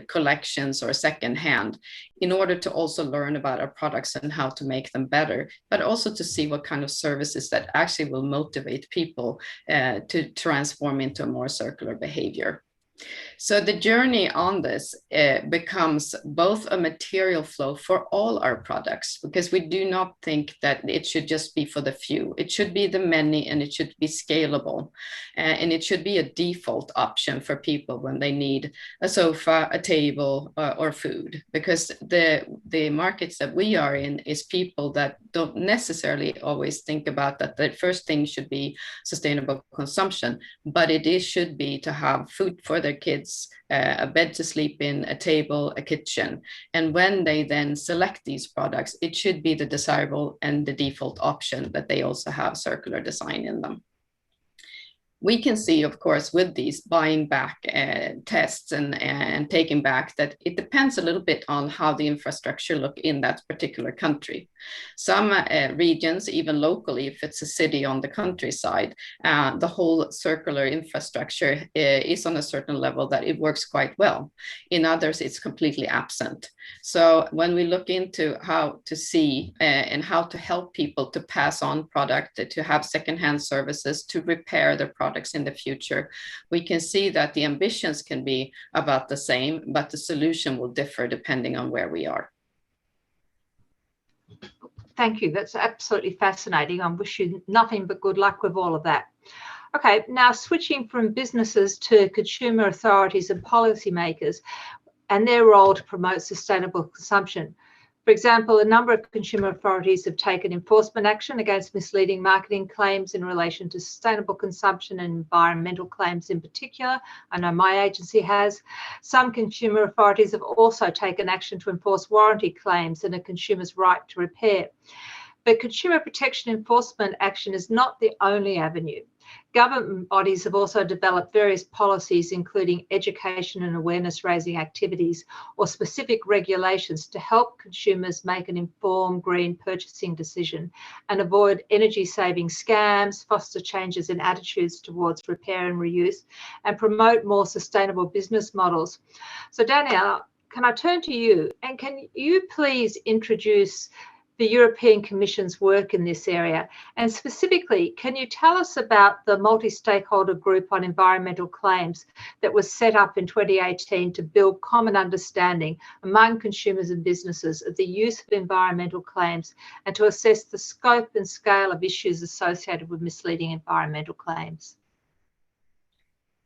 collections or secondhand in order to also learn about our products and how to make them better, but also to see what kind of services that actually will motivate people to transform into a more circular behavior. So the journey on this becomes both a material flow for all our products, because we do not think that it should just be for the few. It should be the many, and it should be scalable. And it should be a default option for people when they need a sofa, a table, or food, because the markets that we are in is people that don't necessarily always think about that the first thing should be sustainable consumption, but it should be to have food for their kids, a bed to sleep in, a table, a kitchen. And when they then select these products, it should be the desirable and the default option that they also have circular design in them. We can see, of course, with these buying back tests and taking back, that it depends a little bit on how the infrastructure look in that particular country. Some regions, even locally, if it's a city on the countryside, the whole circular infrastructure is on a certain level that it works quite well. In others, it's completely absent. So when we look into how to see and how to help people to pass on product, to have secondhand services, to repair their products in the future, we can see that the ambitions can be about the same, but the solution will differ depending on where we are. Thank you. That's absolutely fascinating. I wish you nothing but good luck with all of that. Okay, now switching from businesses to consumer authorities and policymakers and their role to promote sustainable consumption. For example, a number of consumer authorities have taken enforcement action against misleading marketing claims in relation to sustainable consumption and environmental claims in particular. I know my agency has. Some consumer authorities have also taken action to enforce warranty claims and a consumer's right to repair. But consumer protection enforcement action is not the only avenue. Government bodies have also developed various policies, including education and awareness raising activities or specific regulations to help consumers make an informed green purchasing decision and avoid energy saving scams, foster changes in attitudes towards repair and reuse, and promote more sustainable business models. So Daniela, can I turn to you, and can you please introduce the European Commission's work in this area? And specifically, can you tell us about the multi-stakeholder group on environmental claims that was set up in 2018 to build common understanding among consumers and businesses of the use of environmental claims and to assess the scope and scale of issues associated with misleading environmental claims?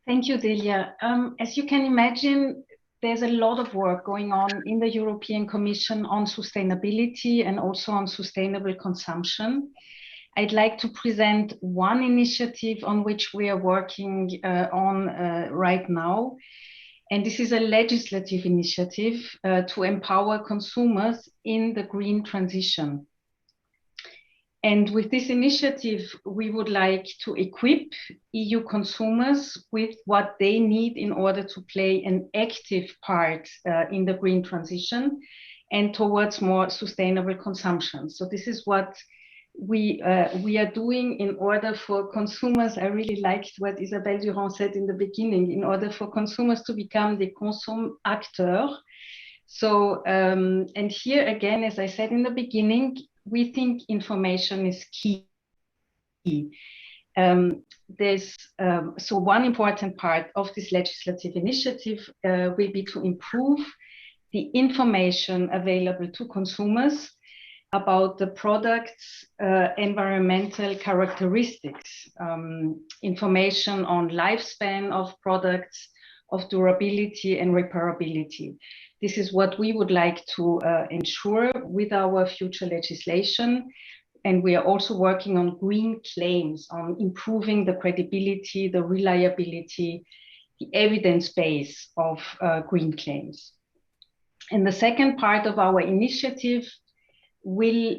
Thank you, Delia. As you can imagine, there's a lot of work going on in the European Commission on sustainability and also on sustainable consumption. I'd like to present one initiative on which we are working on right now. And this is a legislative initiative to empower consumers in the green transition. And with this initiative, we would like to equip EU consumers with what they need in order to play an active part in the green transition and towards more sustainable consumption. So this is what we are doing in order for consumers. I really liked what Isabelle Durant said in the beginning, in order for consumers to become the consom acteurs. So, and here again, as I said in the beginning, we think information is key. So one important part of this legislative initiative will be to improve the information available to consumers about the product's environmental characteristics, information on lifespan of products, of durability and repairability. This is what we would like to ensure with our future legislation. And we are also working on green claims, on improving the credibility, the reliability, the evidence base of green claims. And the second part of our initiative will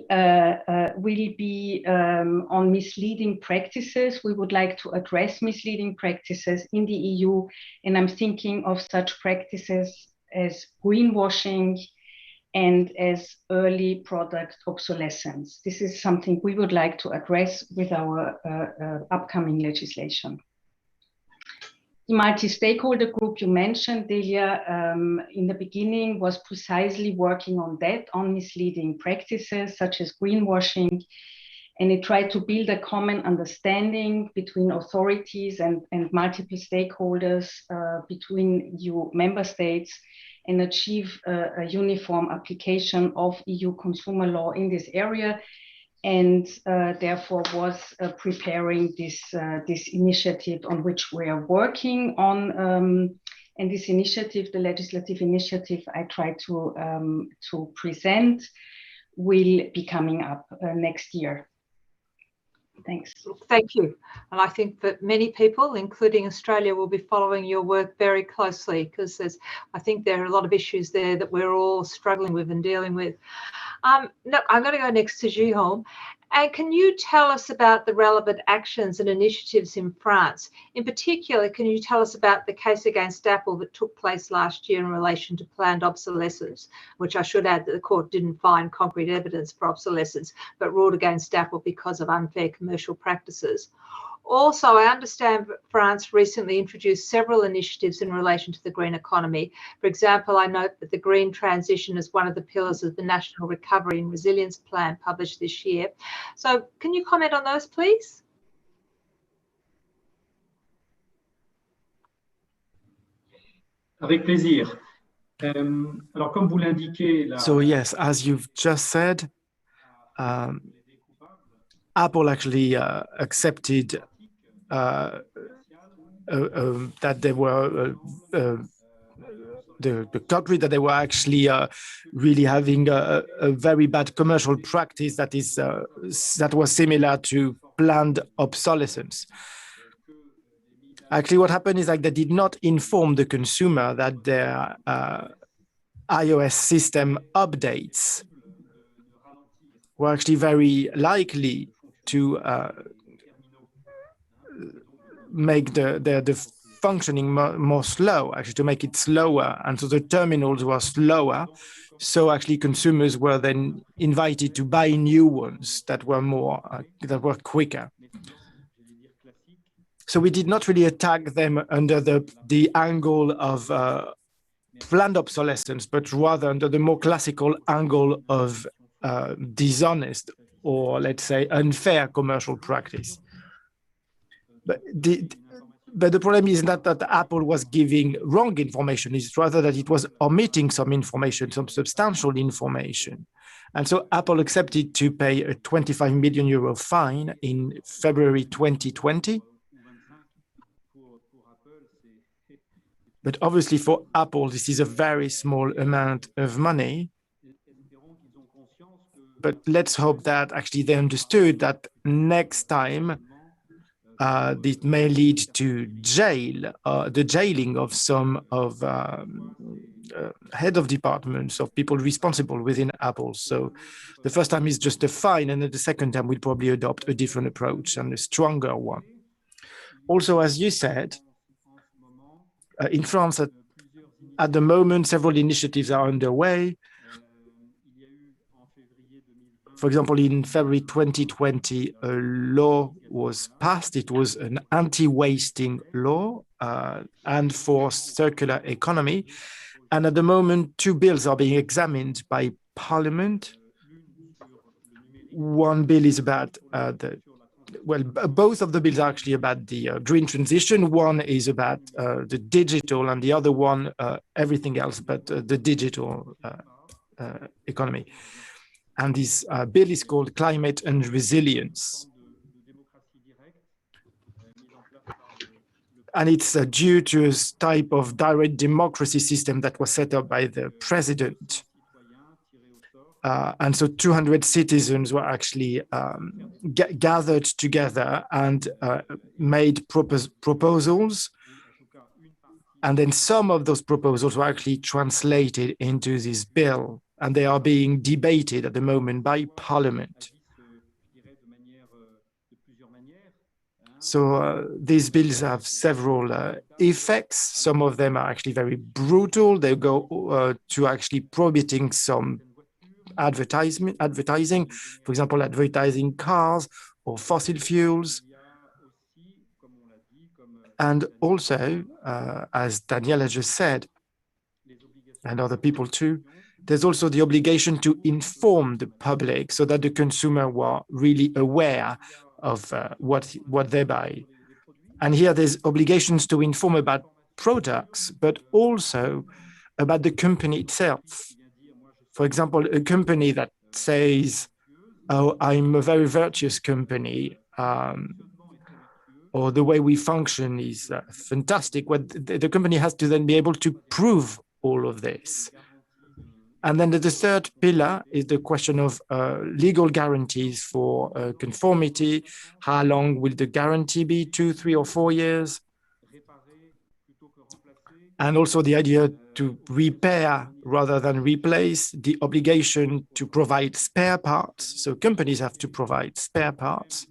be on misleading practices. We would like to address misleading practices in the EU, and I'm thinking of such practices as greenwashing and as early product obsolescence. This is something we would like to address with our upcoming legislation. The multi-stakeholder group you mentioned, Delia, in the beginning was precisely working on that, on misleading practices such as greenwashing, and it tried to build a common understanding between authorities and multiple stakeholders between EU member states and achieve a uniform application of EU consumer law in this area, and therefore was preparing this initiative on which we are working on. And this initiative, the legislative initiative I try to present, will be coming up next year. Thanks. Thank you. And I think that many people, including Australia, will be following your work very closely, because I think there are a lot of issues there that we're all struggling with and dealing with. No, I'm going to go next to Guillaume. And can you tell us about the relevant actions and initiatives in France? In particular, can you tell us about the case against Apple that took place last year in relation to planned obsolescence, which I should add that the court didn't find concrete evidence for obsolescence, but ruled against Apple because of unfair commercial practices. Also, I understand France recently introduced several initiatives in relation to the green economy. For example, I note that the green transition is one of the pillars of the National Recovery and Resilience Plan published this year. So can you comment on those, please? Avec plaisir. Alors, comme vous l'indiquez, So yes, as you've just said, Apple actually accepted that there were the country, that they were actually really having a very bad commercial practice that was similar to planned obsolescence. Actually, what happened is like they did not inform the consumer that their iOS system updates were actually very likely to make the functioning more slow, actually to make it slower. And so the terminals were slower. So actually consumers were then invited to buy new ones that were that were quicker. So we did not really attack them under the angle of planned obsolescence, but rather under the more classical angle of dishonest, or let's say unfair commercial practice. But the problem is not that Apple was giving wrong information, it's rather that it was omitting some information, some substantial information. And so Apple accepted to pay a 25 million euro fine in February 2020. But obviously for Apple, this is a very small amount of money. But let's hope that actually they understood that next time this may lead to the jailing of some of head of departments, of people responsible within Apple. So the first time is just a fine, and then the second time we'll probably adopt a different approach and a stronger one. Also, as you said, in France, at the moment, several initiatives are underway. For example, in February 2020, a law was passed. It was an anti-wasting law and for circular economy. And at the moment, two bills are being examined by Parliament. One bill is about both of the bills are actually about the green transition. One is about the digital, and the other one, everything else but the digital economy. And this bill is called Climate and Resilience. And it's due to a type of direct democracy system that was set up by the president. And so 200 citizens were actually gathered together and made proposals. And then some of those proposals were actually translated into this bill, and they are being debated at the moment by Parliament. So these bills have several effects. Some of them are actually very brutal. They go to actually prohibiting some advertising, for example, advertising cars or fossil fuels. And also, as Daniela just said, and other people too, there's also the obligation to inform the public so that the consumer were really aware of what they buy. And here there's obligations to inform about products, but also about the company itself. For example, a company that says, oh, I'm a very virtuous company, or the way we function is fantastic. What the company has to then be able to prove all of this. And then the third pillar is the question of legal guarantees for conformity. How long will the guarantee be? 2, 3, or 4 years? And also the idea to repair rather than replace, the obligation to provide spare parts. So companies have to provide spare parts.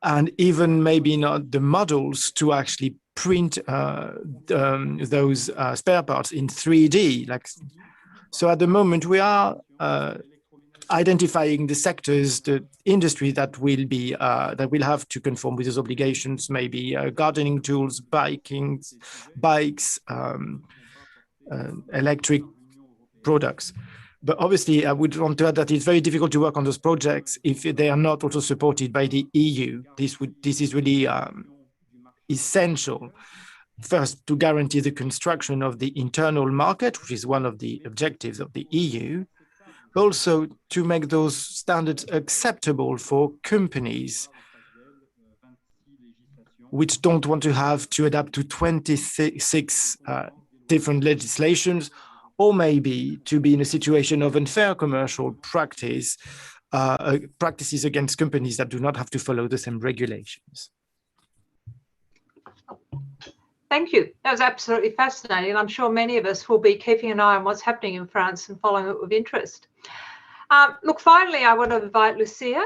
And even maybe not the models to actually print those spare parts in 3D. So at the moment, we are identifying the sectors, the industry that will be that will have to conform with those obligations, maybe gardening tools, bikes, electric products. But obviously, I would want to add that it's very difficult to work on those projects if they are not also supported by the EU. This is really essential. First, to guarantee the construction of the internal market, which is one of the objectives of the EU. Also, to make those standards acceptable for companies. which don't want to have to adapt to 26 different legislations, or maybe to be in a situation of unfair commercial practices against companies that do not have to follow the same regulations. Thank you. That was absolutely fascinating. I'm sure many of us will be keeping an eye on what's happening in France and following it with interest. Look, finally, I want to invite Lucia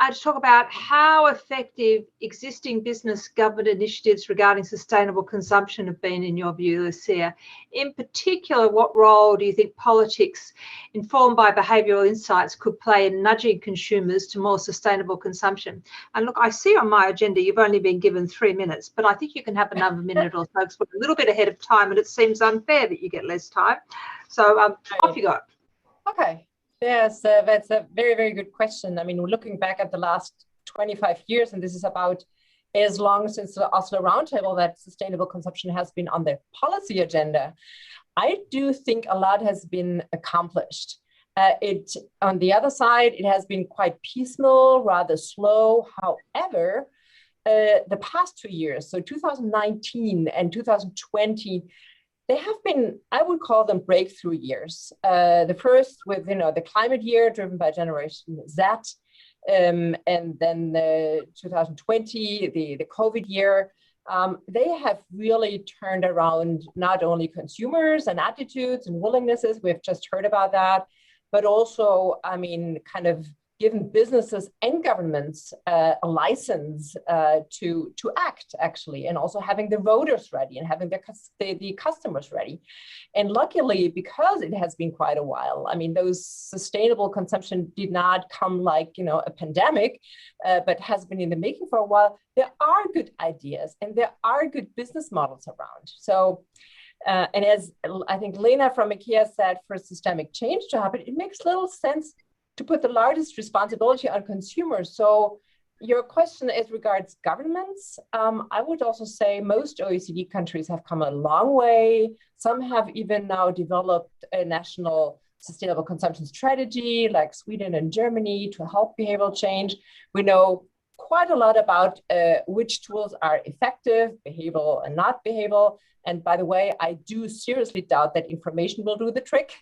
to talk about how effective existing business government initiatives regarding sustainable consumption have been in your view, Lucia. In particular, what role do you think politics informed by behavioural insights could play in nudging consumers to more sustainable consumption? And look, I see on my agenda you've only been given 3 minutes, but I think you can have another minute or so because we're a little bit ahead of time and it seems unfair that you get less time. So off you go. Okay. Yes, that's a very, very good question. I mean, looking back at the last 25 years, and this is about as long since the Oslo Roundtable that sustainable consumption has been on the policy agenda, I do think a lot has been accomplished. On the other side, it has been quite piecemeal, rather slow. However, the past 2 years, so 2019 and 2020, they have been, I would call them breakthrough years. The first with, the climate year driven by Generation Z, and then 2020, the COVID year. They have really turned around not only consumers and attitudes and willingnesses, we've just heard about that, but also, I mean, kind of given businesses and governments a license to act, actually, and also having the voters ready and having the customers ready. And luckily, because it has been quite a while, I mean, those sustainable consumption did not come like, a pandemic, but has been in the making for a while. There are good ideas and there are good business models around. So, and as I think Lena from IKEA said, for systemic change to happen, it makes little sense to put the largest responsibility on consumers. So your question as regards governments, I would also say most OECD countries have come a long way. Some have even now developed a national sustainable consumption strategy like Sweden and Germany to help behavioral change. We know quite a lot about which tools are effective, behavioral and not behavioral. And by the way, I do seriously doubt that information will do the trick.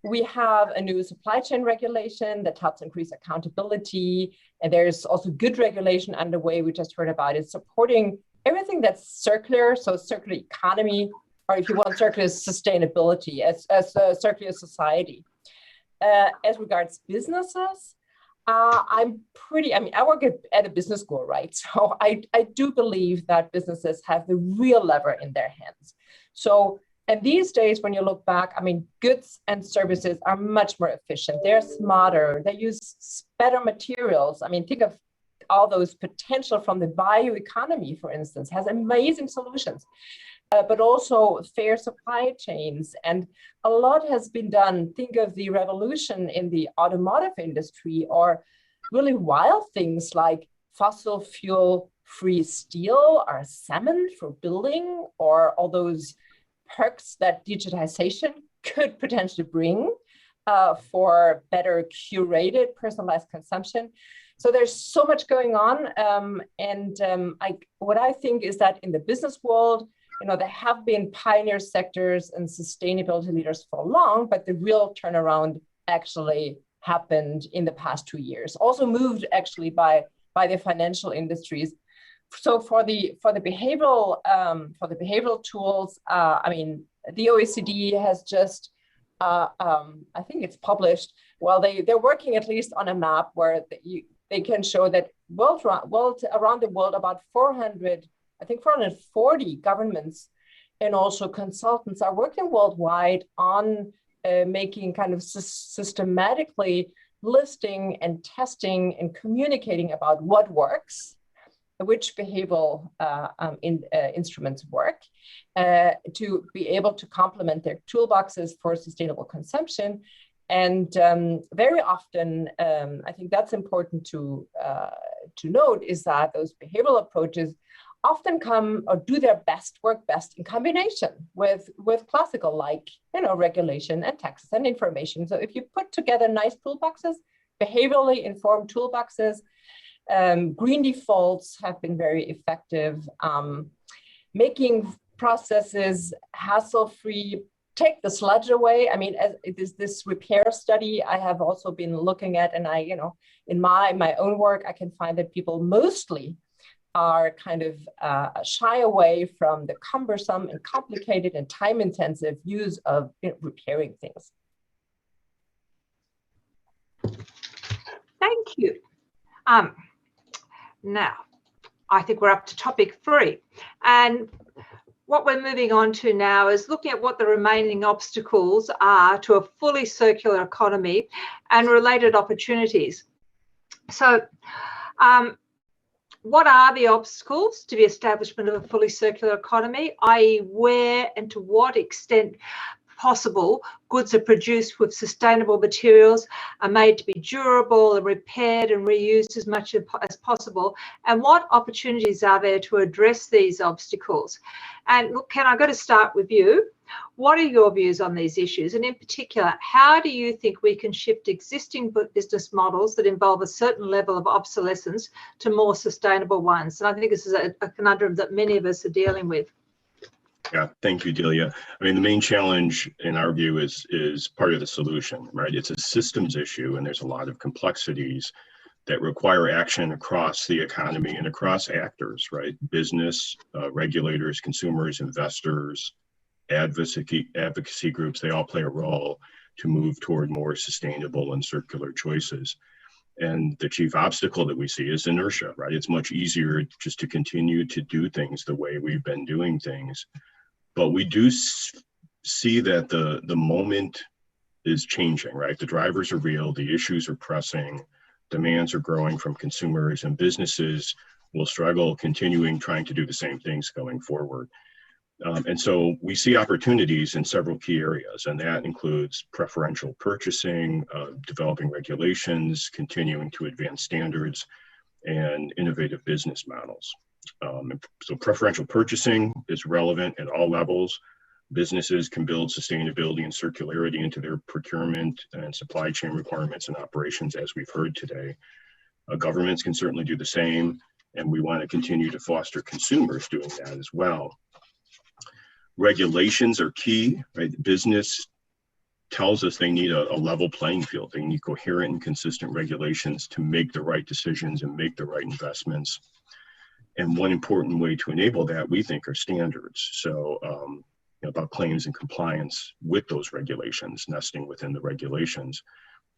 We have a new supply chain regulation that helps increase accountability. And there's also good regulation underway. We just heard about it, supporting everything that's circular. So circular economy, or if you want, circular sustainability as a circular society. As regards businesses, I work at a business school, right? So I do believe that businesses have the real lever in their hands. So, and these days, when you look back, I mean, goods and services are much more efficient. They're smarter. They use better materials. I mean, think of all those potential from the bioeconomy, for instance, has amazing solutions, but also fair supply chains. And a lot has been done. Think of the revolution in the automotive industry, or really wild things like fossil fuel-free steel or cement for building, or all those perks that digitization could potentially bring for better curated, personalized consumption. So there's so much going on. What I think is that in the business world, there have been pioneer sectors and sustainability leaders for long, but the real turnaround actually happened in the past 2 years. Also moved actually by the financial industries. So for the behavioral tools, I mean, the OECD has just, I think it's published. Well, they're working at least on a map where they can show that around the world, about 440 governments and also consultants are working worldwide on making kind of systematically listing and testing and communicating about what works, which behavioral instruments work, to be able to complement their toolboxes for sustainable consumption. And very often, I think that's important to note, is that those behavioral approaches often come or do their work best in combination with classical, like, regulation and taxes and information. So if you put together nice toolboxes, behaviorally informed toolboxes, Green defaults have been very effective. Making processes hassle-free, take the sludge away. I mean, as this repair study I have also been looking at, and I, in my own work, I can find that people mostly are kind of shy away from the cumbersome and complicated and time-intensive use of repairing things. Thank you. Now, I think we're up to topic 3. And what we're moving on to now is looking at what the remaining obstacles are to a fully circular economy and related opportunities. So, what are the obstacles to the establishment of a fully circular economy, i.e. where and to what extent possible goods are produced with sustainable materials, are made to be durable and repaired and reused as much as possible, and what opportunities are there to address these obstacles? And look, Ken, I'm going to start with you. What are your views on these issues? And in particular, how do you think we can shift existing business models that involve a certain level of obsolescence to more sustainable ones? And I think this is a conundrum that many of us are dealing with. Yeah, thank you, Delia. I mean, the main challenge in our view is part of the solution, right? It's a systems issue, and there's a lot of complexities that require action across the economy and across actors, right? Business, regulators, consumers, investors, advocacy groups, they all play a role to move toward more sustainable and circular choices. And the chief obstacle that we see is inertia, right? It's much easier just to continue to do things the way we've been doing things. But we do see that the moment is changing, right? The drivers are real, the issues are pressing, demands are growing from consumers, and businesses will struggle continuing trying to do the same things going forward. And so we see opportunities in several key areas, and that includes preferential purchasing, developing regulations, continuing to advance standards, and innovative business models. So preferential purchasing is relevant at all levels. Businesses can build sustainability and circularity into their procurement and supply chain requirements and operations, as we've heard today. Governments can certainly do the same, and we want to continue to foster consumers doing that as well. Regulations are key, right? Business tells us they need a level playing field. They need coherent and consistent regulations to make the right decisions and make the right investments. And one important way to enable that, we think, are standards. So about claims and compliance with those regulations, nesting within the regulations.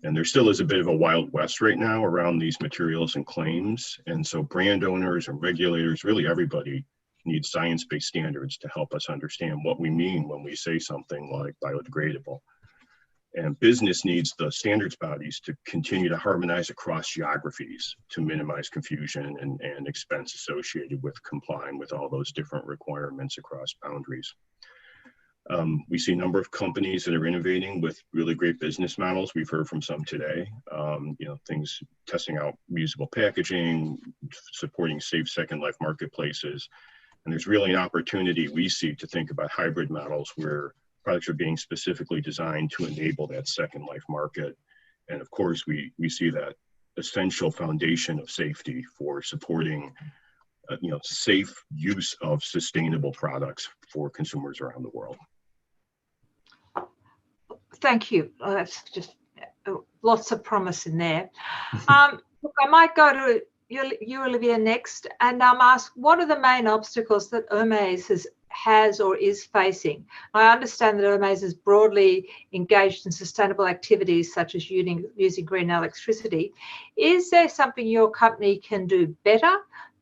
And there still is a bit of a wild west right now around these materials and claims. And so brand owners and regulators, really everybody, need science-based standards to help us understand what we mean when we say something like biodegradable. And business needs the standards bodies to continue to harmonize across geographies to minimize confusion and expense associated with complying with all those different requirements across boundaries. We see a number of companies that are innovating with really great business models. We've heard from some today, things testing out reusable packaging, supporting safe second life marketplaces. And there's really an opportunity we see to think about hybrid models where products are being specifically designed to enable that second life market. And of course, we see that essential foundation of safety for supporting safe use of sustainable products for consumers around the world. Thank you. That's just lots of promise in there. Look, I might go to you, Olivier, next, and ask, what are the main obstacles that Hermès has or is facing? I understand that Hermès is broadly engaged in sustainable activities such as using green electricity. Is there something your company can do better,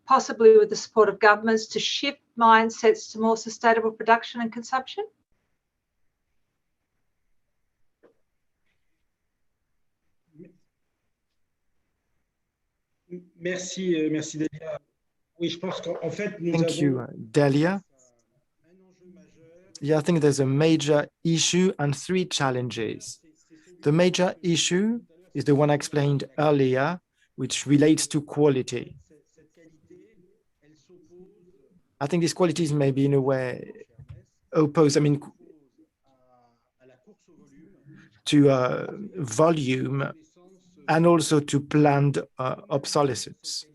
possibly with the support of governments, to shift mindsets to more sustainable production and consumption? Merci Delia. Oui, je pense qu'en fait, Thank you, Delia. Yeah, I think there's a major issue and 3 challenges. The major issue is the one I explained earlier, which relates to quality. I think these qualities may be in a way opposed, to volume and also to planned obsolescence.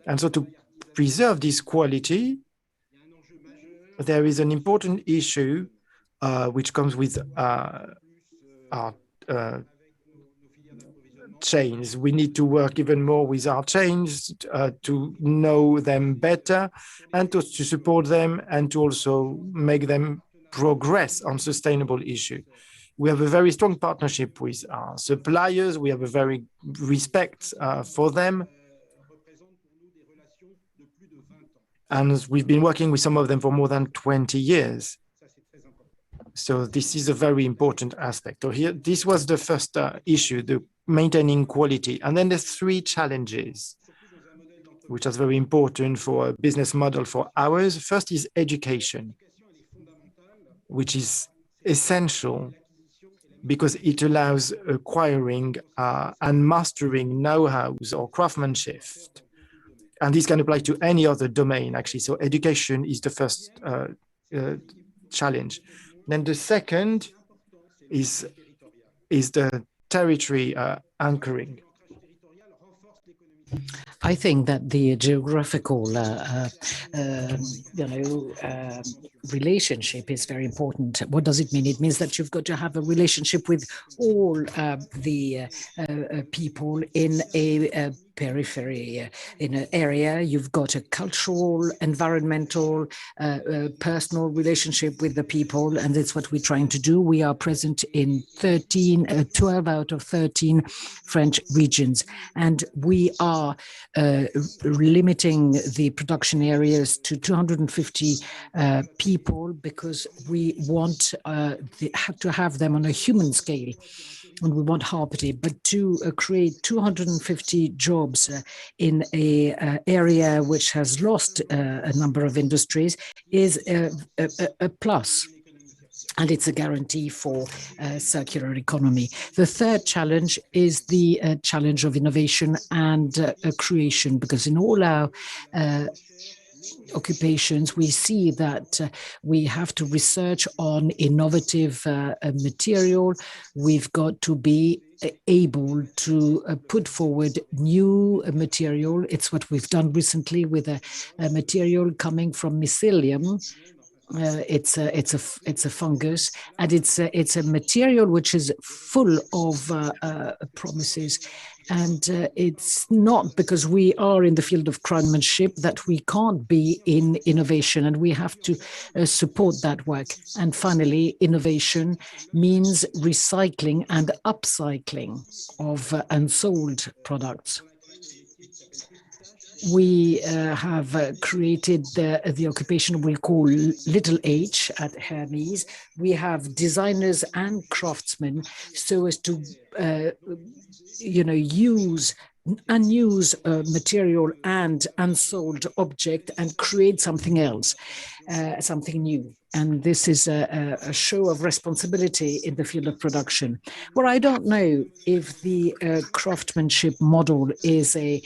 And so to preserve this quality, there is an important issue which comes with our chains. We need to work even more with our chains to know them better and to support them and to also make them progress on sustainable issue. We have a very strong partnership with our suppliers. We have a very respect for them. And we've been working with some of them for more than 20 years. So this is a very important aspect. So here, this was the first issue, the maintaining quality. And then there's 3 challenges, which is very important for a business model for ours. First is education, which is essential because it allows acquiring and mastering know-hows or craftsmanship. And this can apply to any other domain, actually. So education is the first challenge. Then the second is the territory anchoring. I think that the geographical, relationship is very important. What does it mean? It means that you've got to have a relationship with all the people in a periphery, in an area. You've got a cultural, environmental, personal relationship with the people, and that's what we're trying to do. We are present in 12 out of 13 French regions, and we are limiting the production areas to 250 people because we want to have them on a human scale. And we want harmony, but to create 250 jobs in a area which has lost a number of industries is a plus. And it's a guarantee for circular economy. The third challenge is the challenge of innovation and creation, because in all our occupations, we see that we have to research on innovative material. We've got to be able to put forward new material. It's what we've done recently with a material coming from mycelium. It's a fungus, and it's a material which is full of promises. And it's not because we are in the field of craftsmanship that we can't be in innovation, and we have to support that work. And finally, innovation means recycling and upcycling of unsold products. We have created the occupation we call Little H at Hermès. We have designers and craftsmen so as to use unused material and unsold object and create something else, something new. And this is a show of responsibility in the field of production. Well, I don't know if the craftsmanship model is a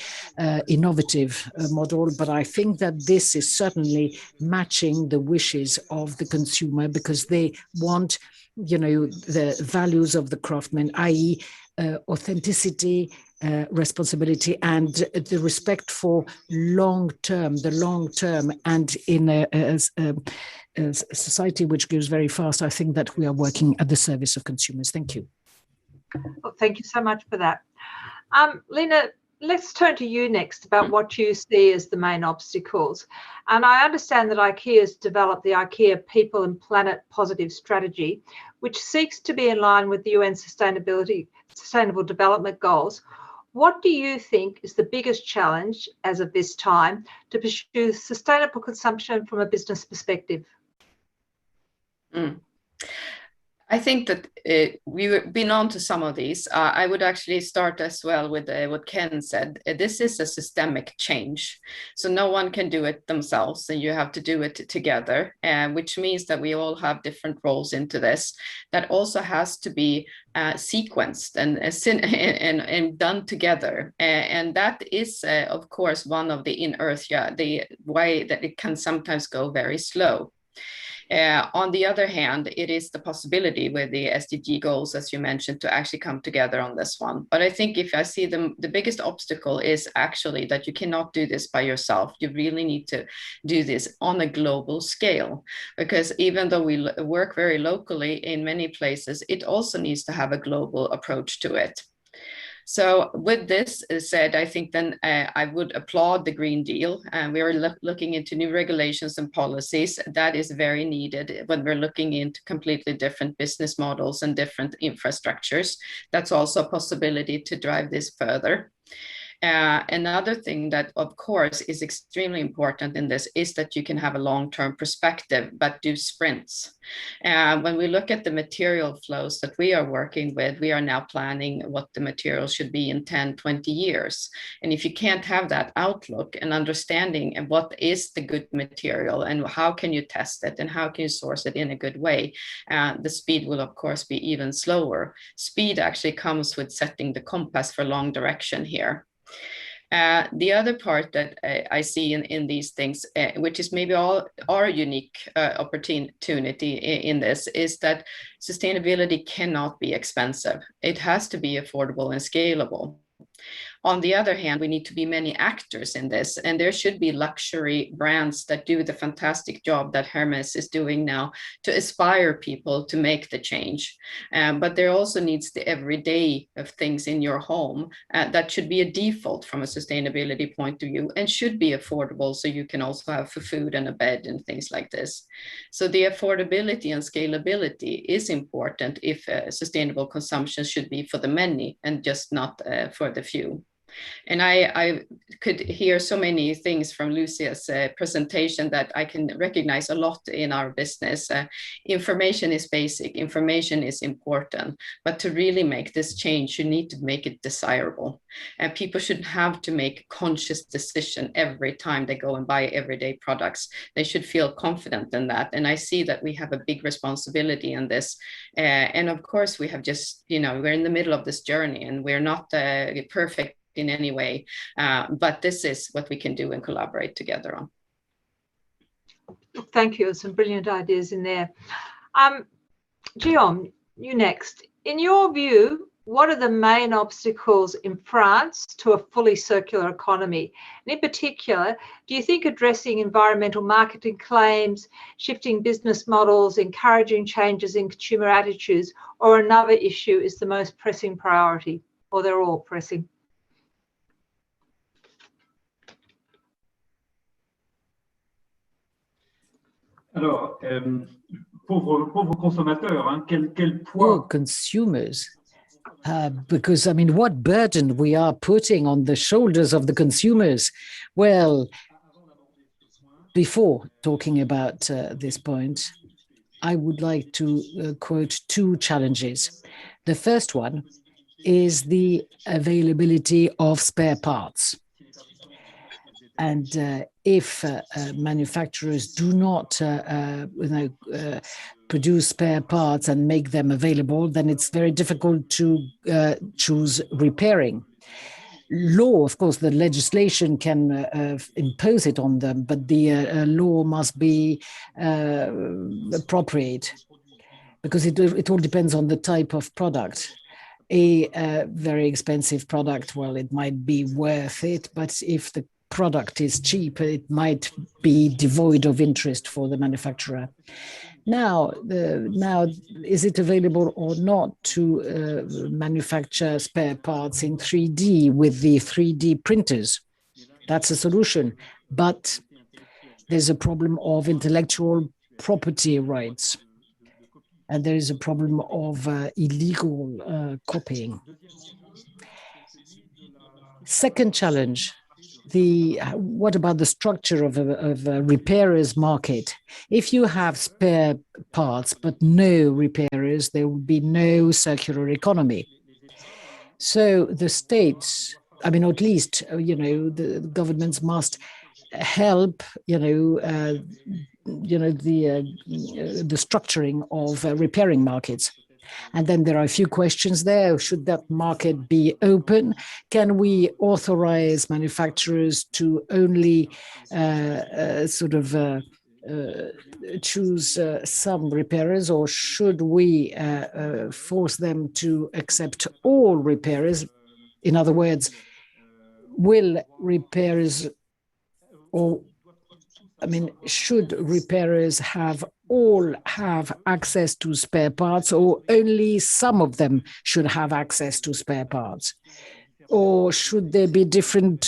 innovative model, but I think that this is certainly matching the wishes of the consumer, because they want, the values of the craftsman, i.e., authenticity, responsibility, and the respect for the long term, and in a society which goes very fast. I think that we are working at the service of consumers. Thank you. Well, thank you so much for that. Lena, let's turn to you next about what you see as the main obstacles. And I understand that IKEA has developed the IKEA People and Planet Positive Strategy, which seeks to be in line with the UN Sustainable Development Goals. What do you think is the biggest challenge as of this time to pursue sustainable consumption from a business perspective? I think that we've been on to some of these. I would actually start as well with what Ken said. This is a systemic change. So no one can do it themselves, and you have to do it together, which means that we all have different roles into this. That also has to be sequenced and done together. And that is, of course, one of the inertia, the way that it can sometimes go very slow. On the other hand, it is the possibility with the SDG goals, as you mentioned, to actually come together on this one. But I think if I see the biggest obstacle is actually that you cannot do this by yourself. You really need to do this on a global scale, because even though we work very locally in many places, it also needs to have a global approach to it. So with this said, I think then I would applaud the Green Deal. We are looking into new regulations and policies. That is very needed when we're looking into completely different business models and different infrastructures. That's also a possibility to drive this further. Another thing that, of course, is extremely important in this is that you can have a long-term perspective, but do sprints. When we look at the material flows that we are working with, we are now planning what the material should be in 10, 20 years. And if you can't have that outlook and understanding of what is the good material and how can you test it and how can you source it in a good way, the speed will, of course, be even slower. Speed actually comes with setting the compass for long direction here. The other part that I see in these things, which is maybe our unique opportunity in this, is that sustainability cannot be expensive. It has to be affordable and scalable. On the other hand, we need to be many actors in this, and there should be luxury brands that do the fantastic job that Hermès is doing now to inspire people to make the change. But there also needs the everyday of things in your home that should be a default from a sustainability point of view and should be affordable, so you can also have food and a bed and things like this. So the affordability and scalability is important if sustainable consumption should be for the many and just not for the few. And I could hear so many things from Lucia's presentation that I can recognize a lot in our business. Information is basic, information is important, but to really make this change, you need to make it desirable. And people shouldn't have to make a conscious decision every time they go and buy everyday products. They should feel confident in that. And I see that we have a big responsibility in this. And of course, we have just, we're in the middle of this journey and we're not perfect in any way, but this is what we can do and collaborate together on. Thank you. Some brilliant ideas in there. Guillaume, you next. In your view, what are the main obstacles in France to a fully circular economy? And in particular, do you think addressing environmental marketing claims, shifting business models, encouraging changes in consumer attitudes, or another issue is the most pressing priority, or they're all pressing? Alors, pauvres consommateurs, hein, quel poids... Poor consumers, because, I mean, what burden we are putting on the shoulders of the consumers? Well, before talking about this point, I would like to quote two challenges. The first one is the availability of spare parts. And if manufacturers do not produce spare parts and make them available, then it's very difficult to choose repairing. Law, of course, the legislation can impose it on them, but the law must be appropriate, because it all depends on the type of product. A very expensive product, well, it might be worth it, but if the product is cheap, it might be devoid of interest for the manufacturer. Now, is it available or not to manufacture spare parts in 3D with the 3D printers? That's a solution, but there's a problem of intellectual property rights, and there is a problem of illegal copying. Second challenge. What about the structure of a repairer's market? If you have spare parts but no repairers, there will be no circular economy. So the states, I mean, at least, the governments must help, the structuring of repairing markets. And then there are a few questions there. Should that market be open? Can we authorize manufacturers to only choose some repairers, or should we force them to accept all repairers? In other words, will repairers, or I mean, should repairers all have access to spare parts, or only some of them should have access to spare parts? Or should there be different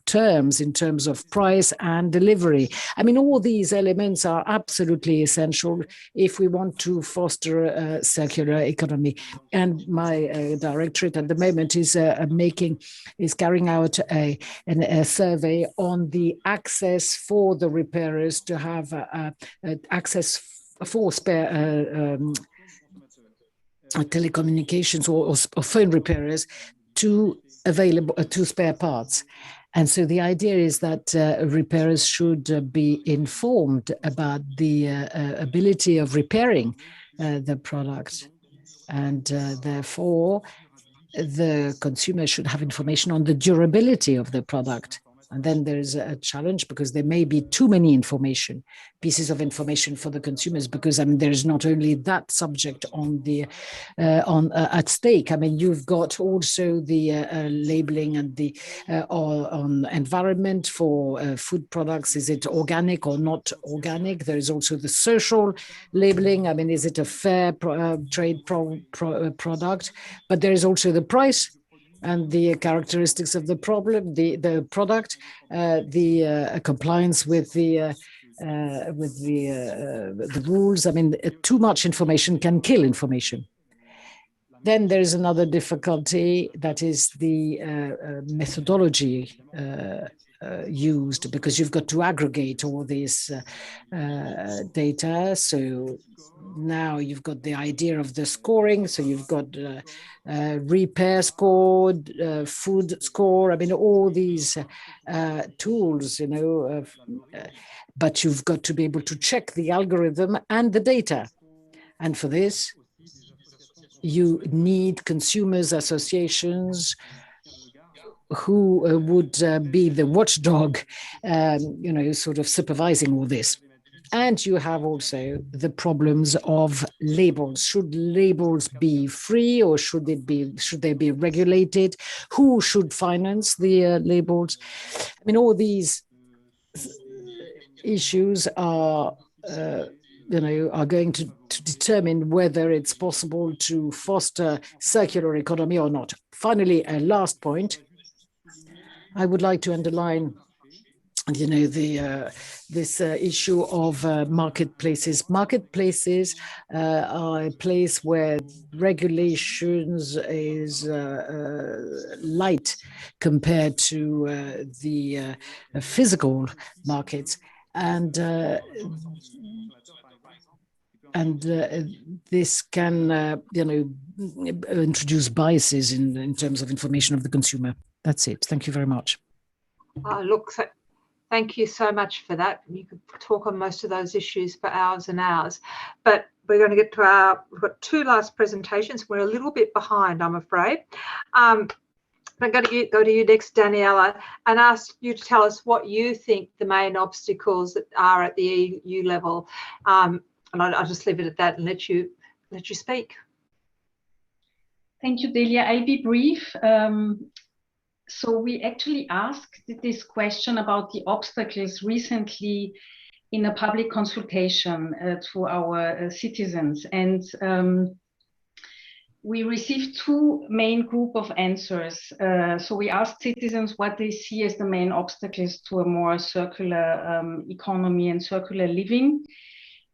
terms in terms of price and delivery? I mean, all these elements are absolutely essential if we want to foster a circular economy. And my directorate at the moment is carrying out a survey on the access for the repairers to have access for spare telecommunications or phone repairers to spare parts. And so the idea is that repairers should be informed about the ability of repairing the product, and therefore the consumer should have information on the durability of the product. And then there's a challenge, because there may be too many pieces of information for the consumers, because I mean, there's not only that subject at stake. I mean, you've got also the labeling and the on environment for food products. Is it organic or not organic? There is also the social labeling. I mean, is it a fair trade product? But there is also the price and the characteristics of the product, the compliance with the rules. I mean, too much information can kill information. Then there is another difficulty, that is the methodology used, because you've got to aggregate all this data. So now you've got the idea of the scoring. So you've got repair score, food score. I mean, all these tools, you know, but you've got to be able to check the algorithm and the data. And for this, you need consumers associations who would be the watchdog, you know, sort of supervising all this. And you have also the problems of labels. Should labels be free, or should they be regulated? Who should finance the labels? I mean, all these issues are, you know, are going to determine whether it's possible to foster circular economy or not. Finally, a last point. I would like to underline, you know, this issue of marketplaces. Marketplaces are a place where regulations is light compared to the physical markets, and this can, you know, introduce biases in terms of information of the consumer. That's it. Thank you very much. Look, thank you so much for that. You could talk on most of those issues for hours and hours, but we're going to get to we've got two last presentations. We're a little bit behind, I'm afraid. I'm going to go to you next, Daniela, and ask you to tell us what you think the main obstacles that are at the EU level. And I'll just leave it at that and let you speak. Thank you, Delia. I'll be brief. So we actually asked this question about the obstacles recently in a public consultation to our citizens. And we received two main group of answers. So we asked citizens what they see as the main obstacles to a more circular economy and circular living.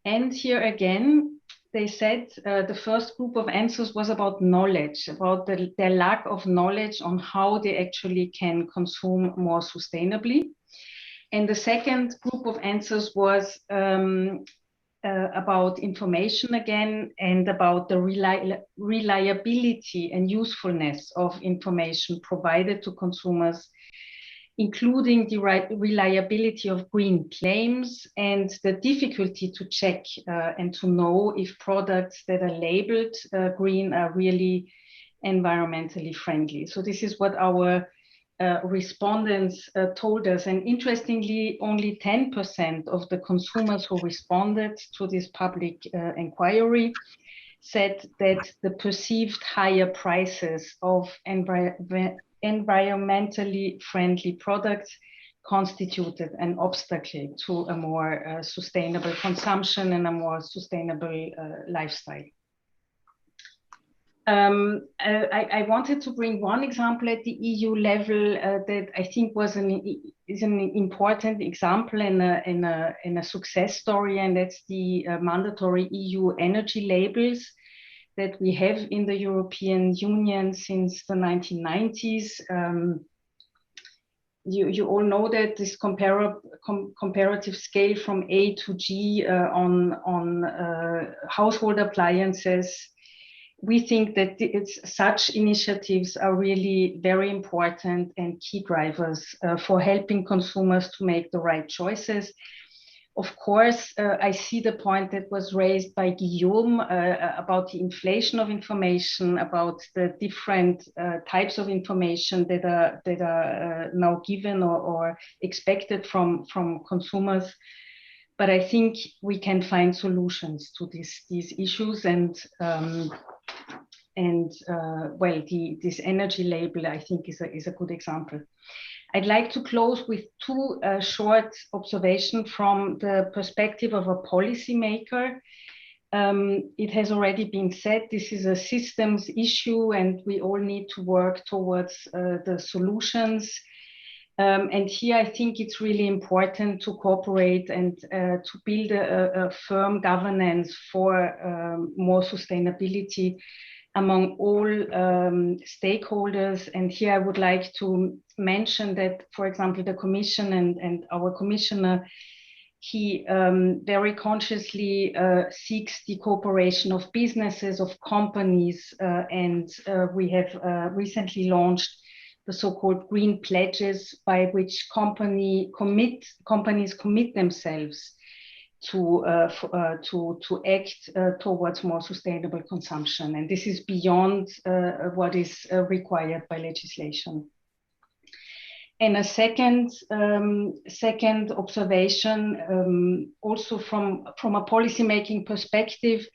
And here again, they said the first group of answers was about knowledge, about their lack of knowledge on how they actually can consume more sustainably. And the second group of answers was about information again, and about the reliability and usefulness of information provided to consumers, including the reliability of green claims and the difficulty to check and to know if products that are labeled green are really environmentally friendly. So this is what our respondents told us, and interestingly, only 10% of the consumers who responded to this public inquiry said that the perceived higher prices of environmentally friendly products constituted an obstacle to a more sustainable consumption and a more sustainable lifestyle. I wanted to bring one example at the EU level that I think is an important example in a success story, and that's the mandatory EU energy labels that we have in the European Union since the 1990s. You all know that this comparative scale from A to G on household appliances. We think that such initiatives are really very important and key drivers for helping consumers to make the right choices. Of course, I see the point that was raised by Guillaume about the inflation of information, about the different types of information that are now given or expected from consumers. But I think we can find solutions to these issues, and this energy label, I think, is a good example. I'd like to close with two short observations from the perspective of a policymaker. It has already been said, this is a systems issue, and we all need to work towards the solutions. And here I think it's really important to cooperate and to build a firm governance for more sustainability among all stakeholders. And here I would like to mention that, for example, the Commission and our Commissioner, he very consciously seeks the cooperation of businesses, of companies, and we have recently launched the so-called green pledges, by which companies commit themselves to act towards more sustainable consumption, and this is beyond what is required by legislation. And a second observation, also from a policymaking perspective,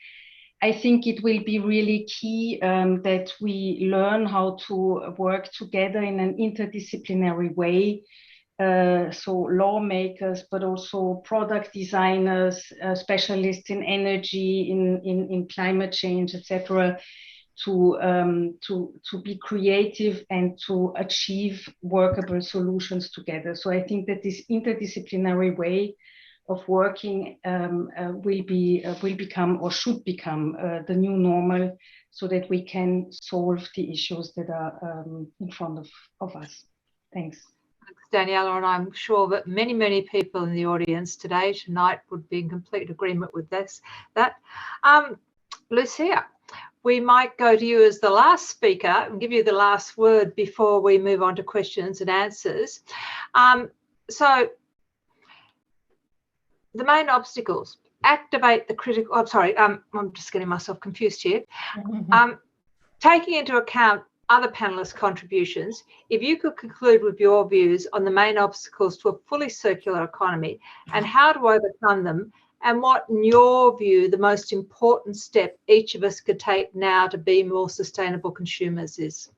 I think it will be really key that we learn how to work together in an interdisciplinary way. So lawmakers, but also product designers, specialists in energy, in climate change, etc., to be creative and to achieve workable solutions together. So I think that this interdisciplinary way of working will become or should become the new normal, so that we can solve the issues that are in front of us. Thanks. Thanks, Daniela, and I'm sure that many people in the audience tonight would be in complete agreement with that. Lucia, we might go to you as the last speaker and give you the last word before we move on to questions and answers. So the main obstacles, activate the critical, I'm just getting myself confused here. Taking into account other panelists' contributions, if you could conclude with your views on the main obstacles to a fully circular economy and how to overcome them, and what, in your view, the most important step each of us could take now to be more sustainable consumers is.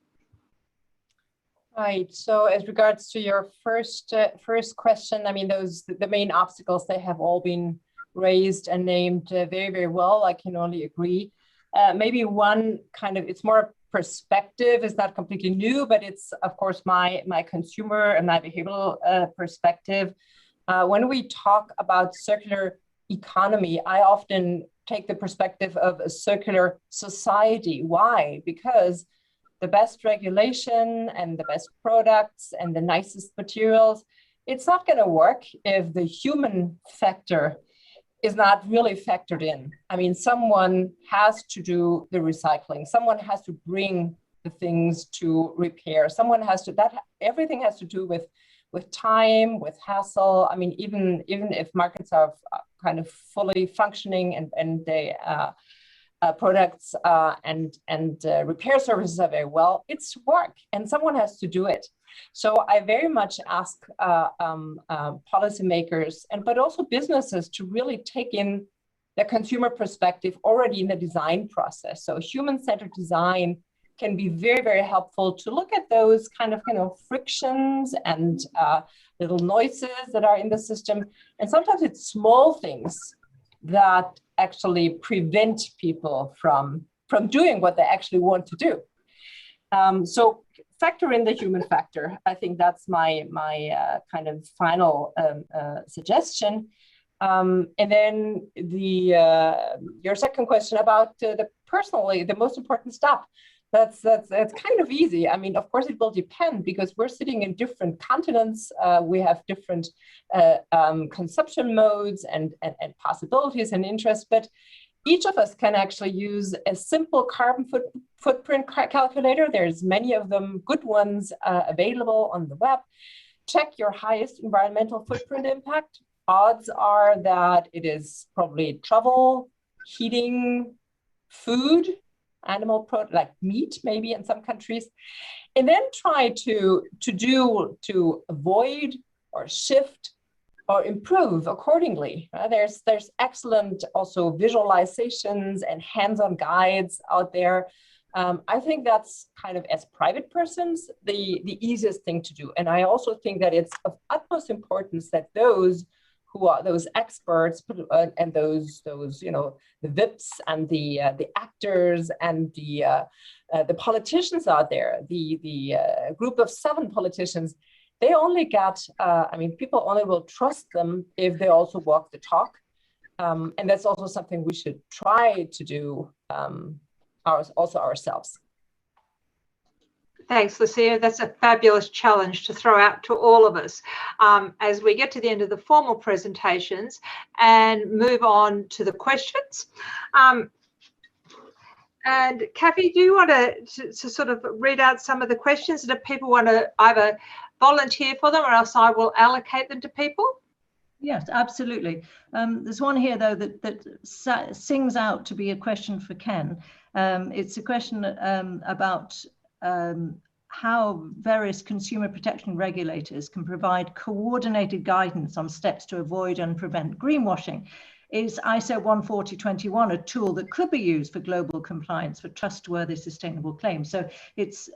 Right. So as regards to your first question, I mean, the main obstacles, they have all been raised and named very well. I can only agree. Maybe one kind of, it's more perspective, is not completely new, but it's of course my consumer and my behavioral perspective. When we talk about circular economy, I often take the perspective of a circular society. Why? Because the best regulation and the best products and the nicest materials, it's not going to work if the human factor is not really factored in. I mean, someone has to do the recycling. Someone has to bring the things to repair. Someone has to, everything has to do with time, with hassle. I mean, even if markets are kind of fully functioning and they products and repair services are very well. It's work, and someone has to do it. So I very much ask policymakers but also businesses to really take in the consumer perspective already in the design process. So human-centered design can be very, very helpful to look at those kind of frictions and little noises that are in the system. And sometimes it's small things that actually prevent people from doing what they actually want to do. So factor in the human factor. I think that's my kind of final suggestion. And then your second question about the most important stuff. That's kind of easy. I mean, of course, it will depend because we're sitting in different continents. We have different consumption modes and possibilities and interests, but each of us can actually use a simple carbon footprint calculator. There's many of them, good ones available on the web. Check your highest environmental footprint impact. Odds are that it is probably travel, heating, food, animal product like meat, maybe in some countries, and then try to avoid or shift or improve accordingly. There's excellent also visualizations and hands-on guides out there. I think that's kind of, as private persons, the easiest thing to do. And I also think that it's of utmost importance that those who are those experts and those the VIPs and the actors and the politicians out there, the group of 7 politicians, they only get, people only will trust them if they also walk the talk. And that's also something we should try to do ourselves. Thanks, Lucia. That's a fabulous challenge to throw out to all of us as we get to the end of the formal presentations and move on to the questions. And Kathy, do you want to sort of read out some of the questions, and if people want to either volunteer for them or else I will allocate them to people? Yes, absolutely. There's one here, though, that sings out to be a question for Ken. It's a question about how various consumer protection regulators can provide coordinated guidance on steps to avoid and prevent greenwashing. Is ISO 14021 a tool that could be used for global compliance for trustworthy, sustainable claims? So it's,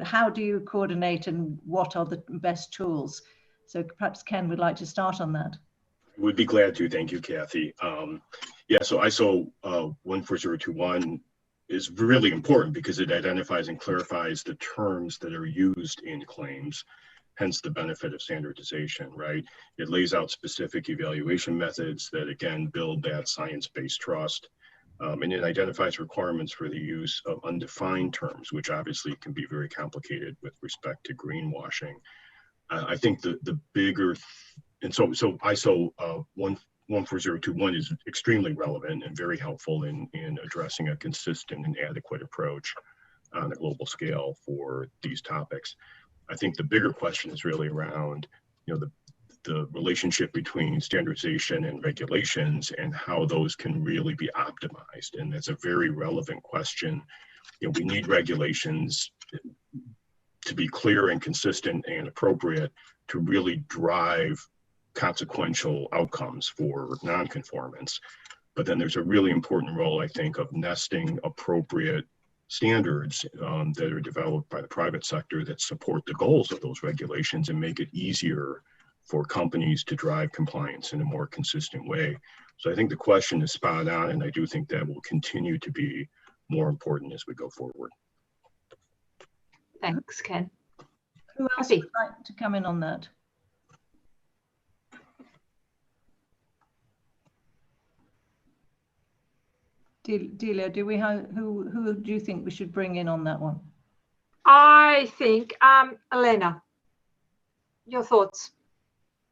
how do you coordinate and what are the best tools? So perhaps Ken would like to start on that. Would be glad to. Thank you, Kathy. So ISO 14021 is really important because it identifies and clarifies the terms that are used in claims, hence the benefit of standardization, right? It lays out specific evaluation methods that, again, build that science-based trust. And it identifies requirements for the use of undefined terms, which obviously can be very complicated with respect to greenwashing. I think the bigger, so ISO 14021 is extremely relevant and very helpful in addressing a consistent and adequate approach on a global scale for these topics. I think the bigger question is really around, the relationship between standardization and regulations and how those can really be optimized. And that's a very relevant question. We need regulations to be clear and consistent and appropriate to really drive consequential outcomes for non-conformance. But then there's a really important role, I think, of nesting appropriate standards that are developed by the private sector that support the goals of those regulations and make it easier for companies to drive compliance in a more consistent way. So I think the question is spot on, and I do think that will continue to be more important as we go forward. Thanks, Ken. Who else would like to come in on that? Delia, do we have who do you think we should bring in on that one? I think Elena, your thoughts.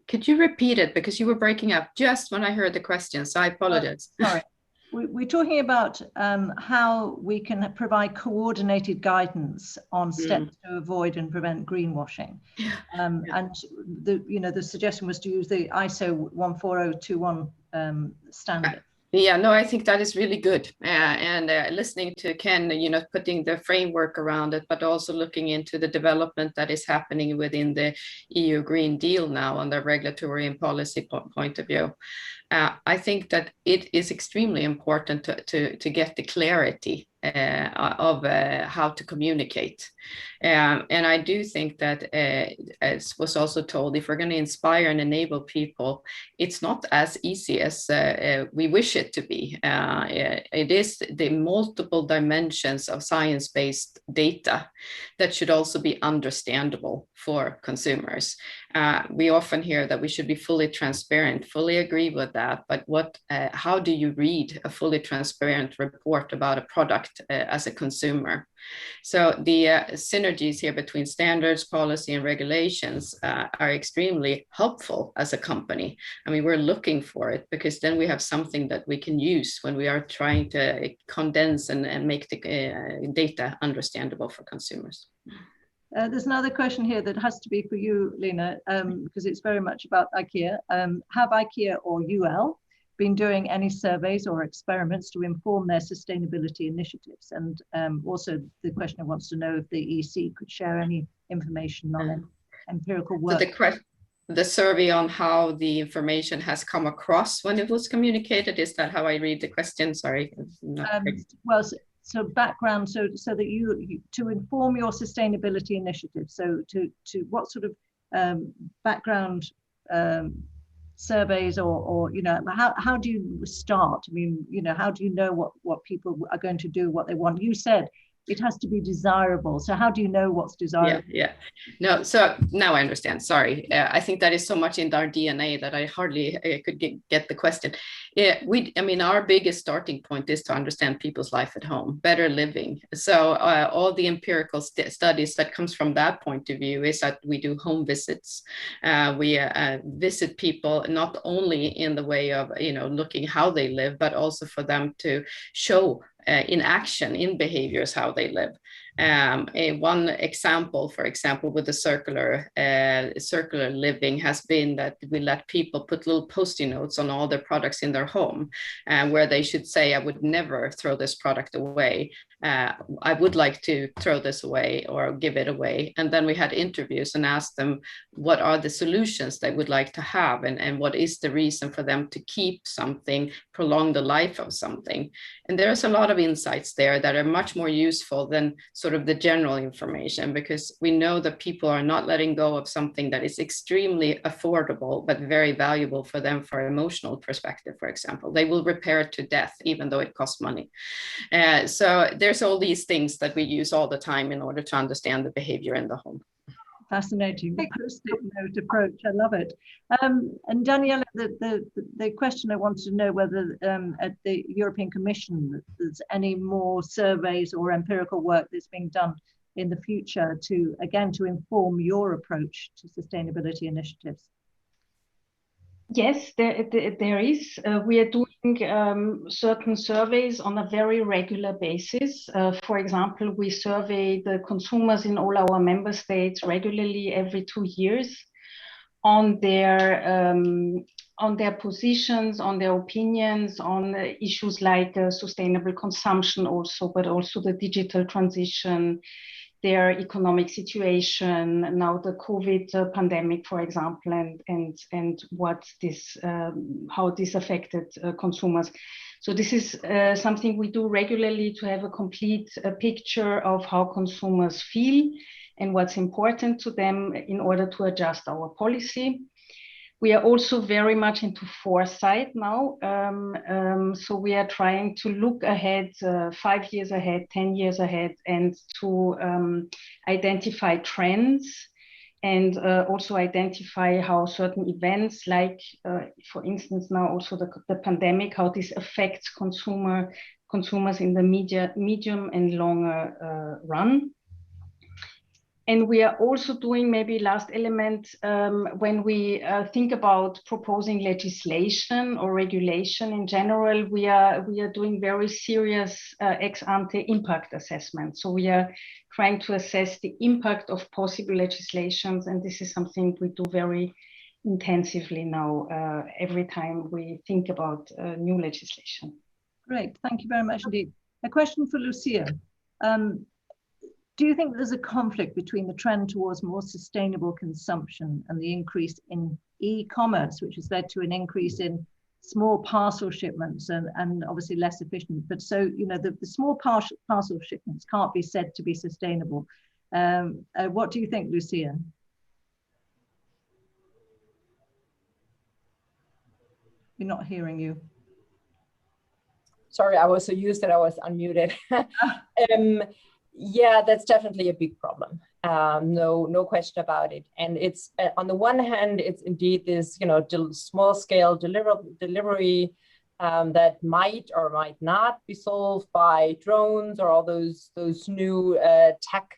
Could you repeat it, because you were breaking up just when I heard the question, so I apologize. Sorry. We're talking about how we can provide coordinated guidance on steps to avoid and prevent greenwashing. And the suggestion was to use the ISO 14021 standard. Yeah, no, I think that is really good. And listening to Ken, putting the framework around it, but also looking into the development that is happening within the EU Green Deal now on the regulatory and policy point of view. I think that it is extremely important to get the clarity of how to communicate. And I do think that, as was also told, if we're going to inspire and enable people, it's not as easy as we wish it to be. It is the multiple dimensions of science-based data that should also be understandable for consumers. We often hear that we should be fully transparent, fully agree with that, but how do you read a fully transparent report about a product as a consumer? So the synergies here between standards, policy, and regulations are extremely helpful as a company. I mean, we're looking for it because then we have something that we can use when we are trying to condense and make the data understandable for consumers. There's another question here that has to be for you, Lena, because it's very much about IKEA. Have IKEA or UL been doing any surveys or experiments to inform their sustainability initiatives? And also the questioner wants to know if the EC could share any information on empirical work. So the survey on how the information has come across when it was communicated, is that how I read the question? Sorry. Well, so background, so that you to inform your sustainability initiative. So to what sort of background surveys or how do you start? I mean, how do you know what people are going to do, what they want? You said it has to be desirable. So how do you know what's desirable? Yeah. No, so now I understand. Sorry. I think that is so much in our DNA that I hardly could get the question. Yeah, our biggest starting point is to understand people's life at home, better living. So all the empirical studies that comes from that point of view is that we do home visits. We visit people not only in the way of, looking how they live, but also for them to show in action, in behaviors, how they live. One example, for example, with the circular living has been that we let people put little Post-it notes on all their products in their home, where they should say, I would never throw this product away. I would like to throw this away or give it away. And then we had interviews and asked them what are the solutions they would like to have, and what is the reason for them to keep something, prolong the life of something. And there's a lot of insights there that are much more useful than sort of the general information, because we know that people are not letting go of something that is extremely affordable, but very valuable for them for emotional perspective, for example. They will repair it to death, even though it costs money. So there's all these things that we use all the time in order to understand the behavior in the home. Fascinating, the Post-it note approach. I love it. And Daniela, the question I wanted to know whether at the European Commission there's any more surveys or empirical work that's being done in the future to inform your approach to sustainability initiatives. Yes, there is. We are doing certain surveys on a very regular basis. For example, we survey the consumers in all our member states regularly every 2 years on their positions, on their opinions, on issues like sustainable consumption also, but also the digital transition, their economic situation, now the COVID pandemic, for example, and what this, how this affected consumers. So this is something we do regularly to have a complete picture of how consumers feel and what's important to them in order to adjust our policy. We are also very much into foresight now. So we are trying to look ahead, 5 years ahead, 10 years ahead, and to identify trends and also identify how certain events, like for instance now also the pandemic, how this affects consumers in the medium and longer run. And we are also doing, maybe last element, when we think about proposing legislation or regulation in general, we are doing very serious ex-ante impact assessment. So we are trying to assess the impact of possible legislations, and this is something we do very, intensively now every time we think about new legislation. Great, thank you very much indeed. A question for Lucia. Do you think there's a conflict between the trend towards more sustainable consumption and the increase in e-commerce, which has led to an increase in small parcel shipments and obviously less efficient? But so, you know, the small parcel shipments can't be said to be sustainable. What do you think, Lucia? We're not hearing you. Sorry, I was so used that I was unmuted. Yeah, that's definitely a big problem. No question about it. And it's on the one hand, it's indeed this, you know, small scale delivery that might or might not be solved by drones or all those new tech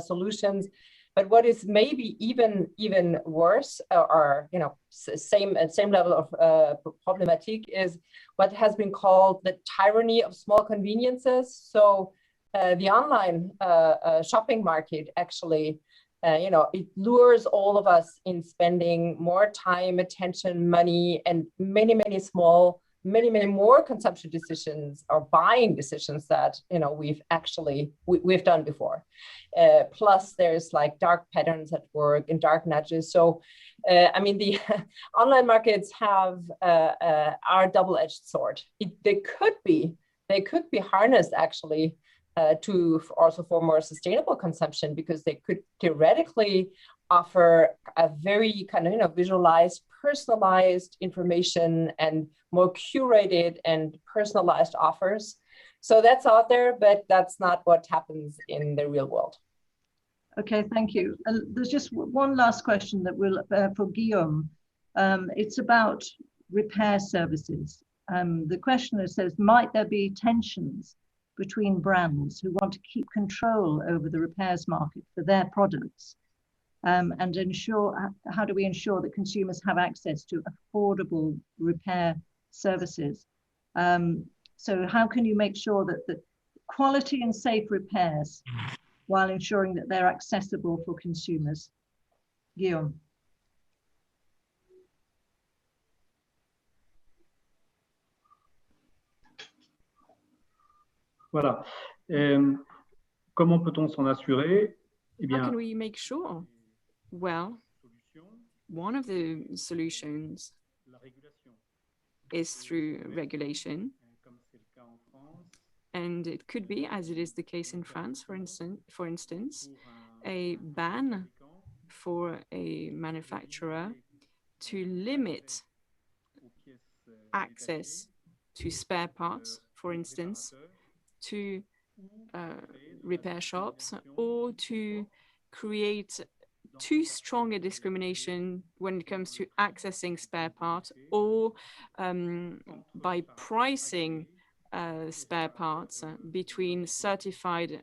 solutions. But what is maybe even worse, or you know, same level of problematic, is what has been called the tyranny of small conveniences. So the online shopping market actually, you know, it lures all of us in spending more time, attention, money, and many more consumption decisions or buying decisions that, you know, we've done before. Plus there's like dark patterns at work and dark nudges. So I mean, the online markets are a double-edged sword. They could be harnessed actually for more sustainable consumption, because they could theoretically offer a very kind of, you know, visualized, personalized information and more curated and personalized offers. So that's out there, but that's not what happens in the real world. Okay, thank you. There's just one last question that will for Guillaume. It's about repair services. The questioner says, might there be tensions between brands who want to keep control over the repairs market for their products, and ensure, how do we ensure that consumers have access to affordable repair services? So how can you make sure that the quality and safe repairs while ensuring that they're accessible for consumers? Guillaume. Voilà. Comment peut-on s'en assurer? Eh bien, how can we make sure? Well, one of the solutions is through regulation. And it could be, as it is the case in France, for instance, a ban for a manufacturer to limit access to spare parts, for instance, to repair shops, or to create too strong a discrimination when it comes to accessing spare parts, or by pricing spare parts between certified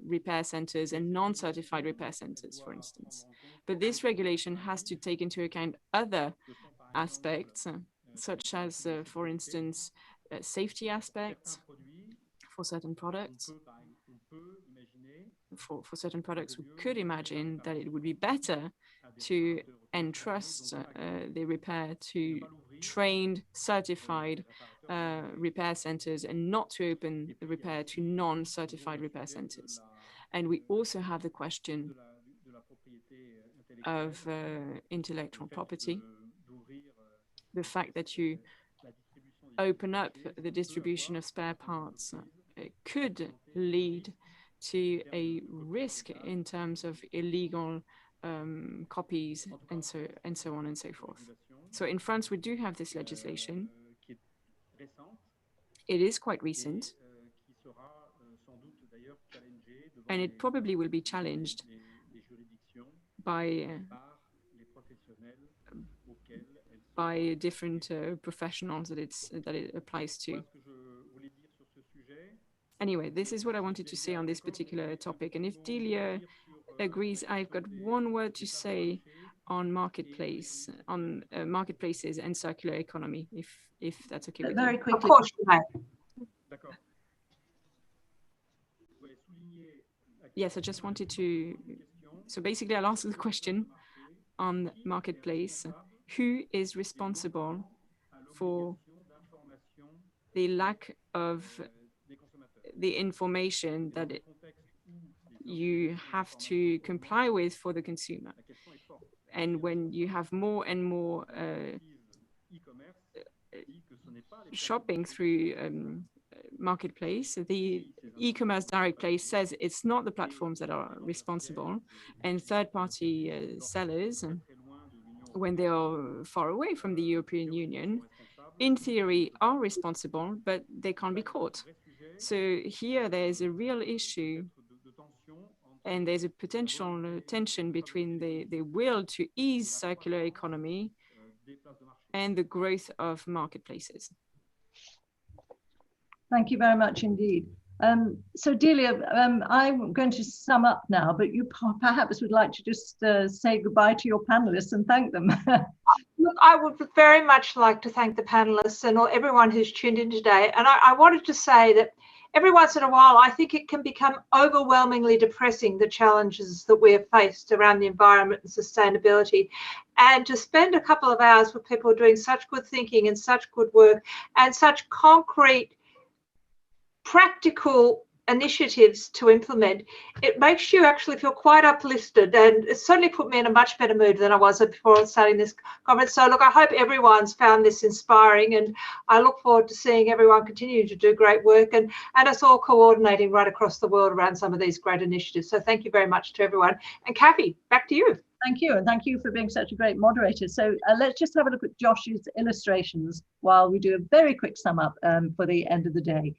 repair centers and non-certified repair centers, for instance. But this regulation has to take into account other aspects, such as, for instance, safety aspects for certain products. For certain products, we could imagine that it would be better to entrust the repair to trained, certified repair centers and not to open the repair to non-certified repair centers. And we also have the question of intellectual property. The fact that you open up the distribution of spare parts could lead to a risk in terms of illegal copies and so on and so forth. So in France, we do have this legislation. It is quite recent, and it probably will be challenged by different professionals that it applies to. Anyway, this is what I wanted to say on this particular topic. And if Delia agrees, I've got one word to say on marketplaces and circular economy, if that's okay with you. Very quickly. Of course, Yes, I just wanted to. So basically, I'll answer the question on marketplace who is responsible for the lack of the information that you have to comply with for the consumer. And when you have more and more shopping through marketplace, the e-commerce direct place says it's not the platforms that are responsible, and third-party sellers, when they are far away from the European Union, in theory are responsible, but they can't be caught. So here there's a real issue, and there's a potential tension between the will to ease circular economy and the growth of marketplaces. Thank you very much indeed. So Delia, I'm going to sum up now, but you perhaps would like to just say goodbye to your panelists and thank them. Look, I would very much like to thank the panelists and everyone who's tuned in today. And I wanted to say that every once in a while, I think it can become overwhelmingly depressing, the challenges that we have faced around the environment and sustainability. And to spend a couple of hours with people doing such good thinking and such good work and such concrete, practical initiatives to implement, it makes you actually feel quite uplifted, and it certainly put me in a much better mood than I was before starting this conference. So look, I hope everyone's found this inspiring, and I look forward to seeing everyone continue to do great work and us all coordinating right across the world around some of these great initiatives. So thank you very much to everyone. And Kathy, back to you. Thank you, and thank you for being such a great moderator. So let's just have a look at Josh's illustrations while we do a very quick sum up for the end of the day.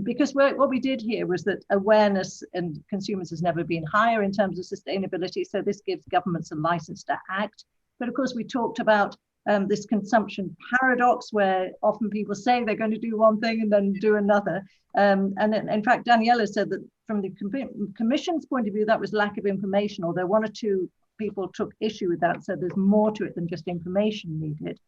Because what we did here was that awareness in consumers has never been higher in terms of sustainability. So this gives governments a license to act. But of course, we talked about this consumption paradox, where often people say they're going to do one thing and then do another. And in fact, Daniela said that from the Commission's point of view, that was lack of information, although one or two people took issue with that. So there's more to it than just information needed.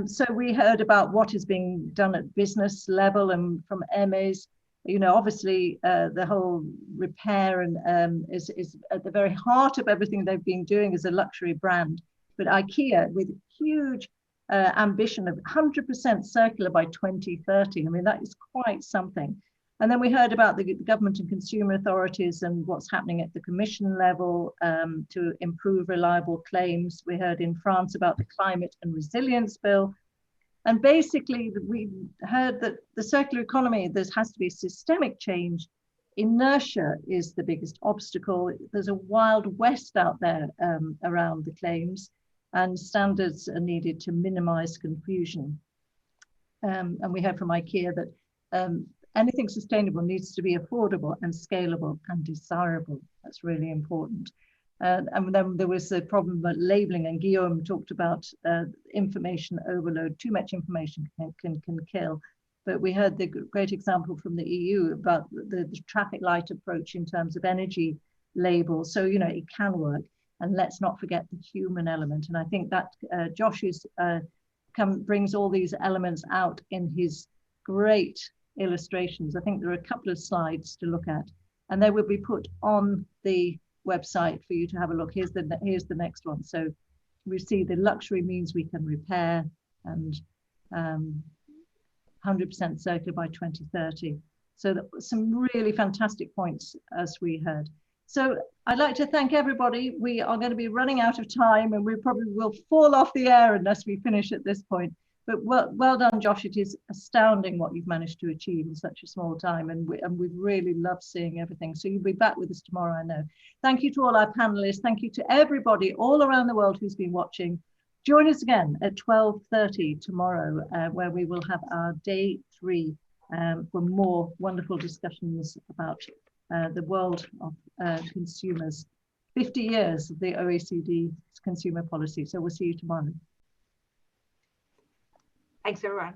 So we heard about what is being done at business level and from Hermès. You know, obviously the whole repair and is at the very heart of everything they've been doing as a luxury brand. But IKEA, with huge ambition of 100% circular by 2030, I mean, that is quite something. And then we heard about the government and consumer authorities and what's happening at the Commission level to improve reliable claims. We heard in France about the climate and resilience bill. And basically, we heard that the circular economy, there has to be systemic change. Inertia is the biggest obstacle. There's a wild west out there around the claims, and standards are needed to minimize confusion. And we heard from IKEA that anything sustainable needs to be affordable and scalable and desirable. That's really important. And then there was the problem about labeling, and Guillaume talked about information overload. Too much information can kill. But we heard the great example from the EU about the traffic light approach in terms of energy labels. So, you know, it can work. And let's not forget the human element. And I think that Josh brings all these elements out in his great illustrations. I think there are a couple of slides to look at, and they will be put on the website for you to have a look. Here's the next one. So we see the luxury means we can repair, and 100% circular by 2030. So some really fantastic points as we heard. So I'd like to thank everybody. We are going to be running out of time, and we probably will fall off the air unless we finish at this point. But well done, Josh. It is astounding what you've managed to achieve in such a small time. And we've really loved seeing everything. So you'll be back with us tomorrow, I know. Thank you to all our panelists. Thank you to everybody all around the world who's been watching. Join us again at 12:30 tomorrow, where we will have our day 3 for more wonderful discussions about the world of consumers. 50 years of the OECD consumer policy. So we'll see you tomorrow. Thanks, everyone.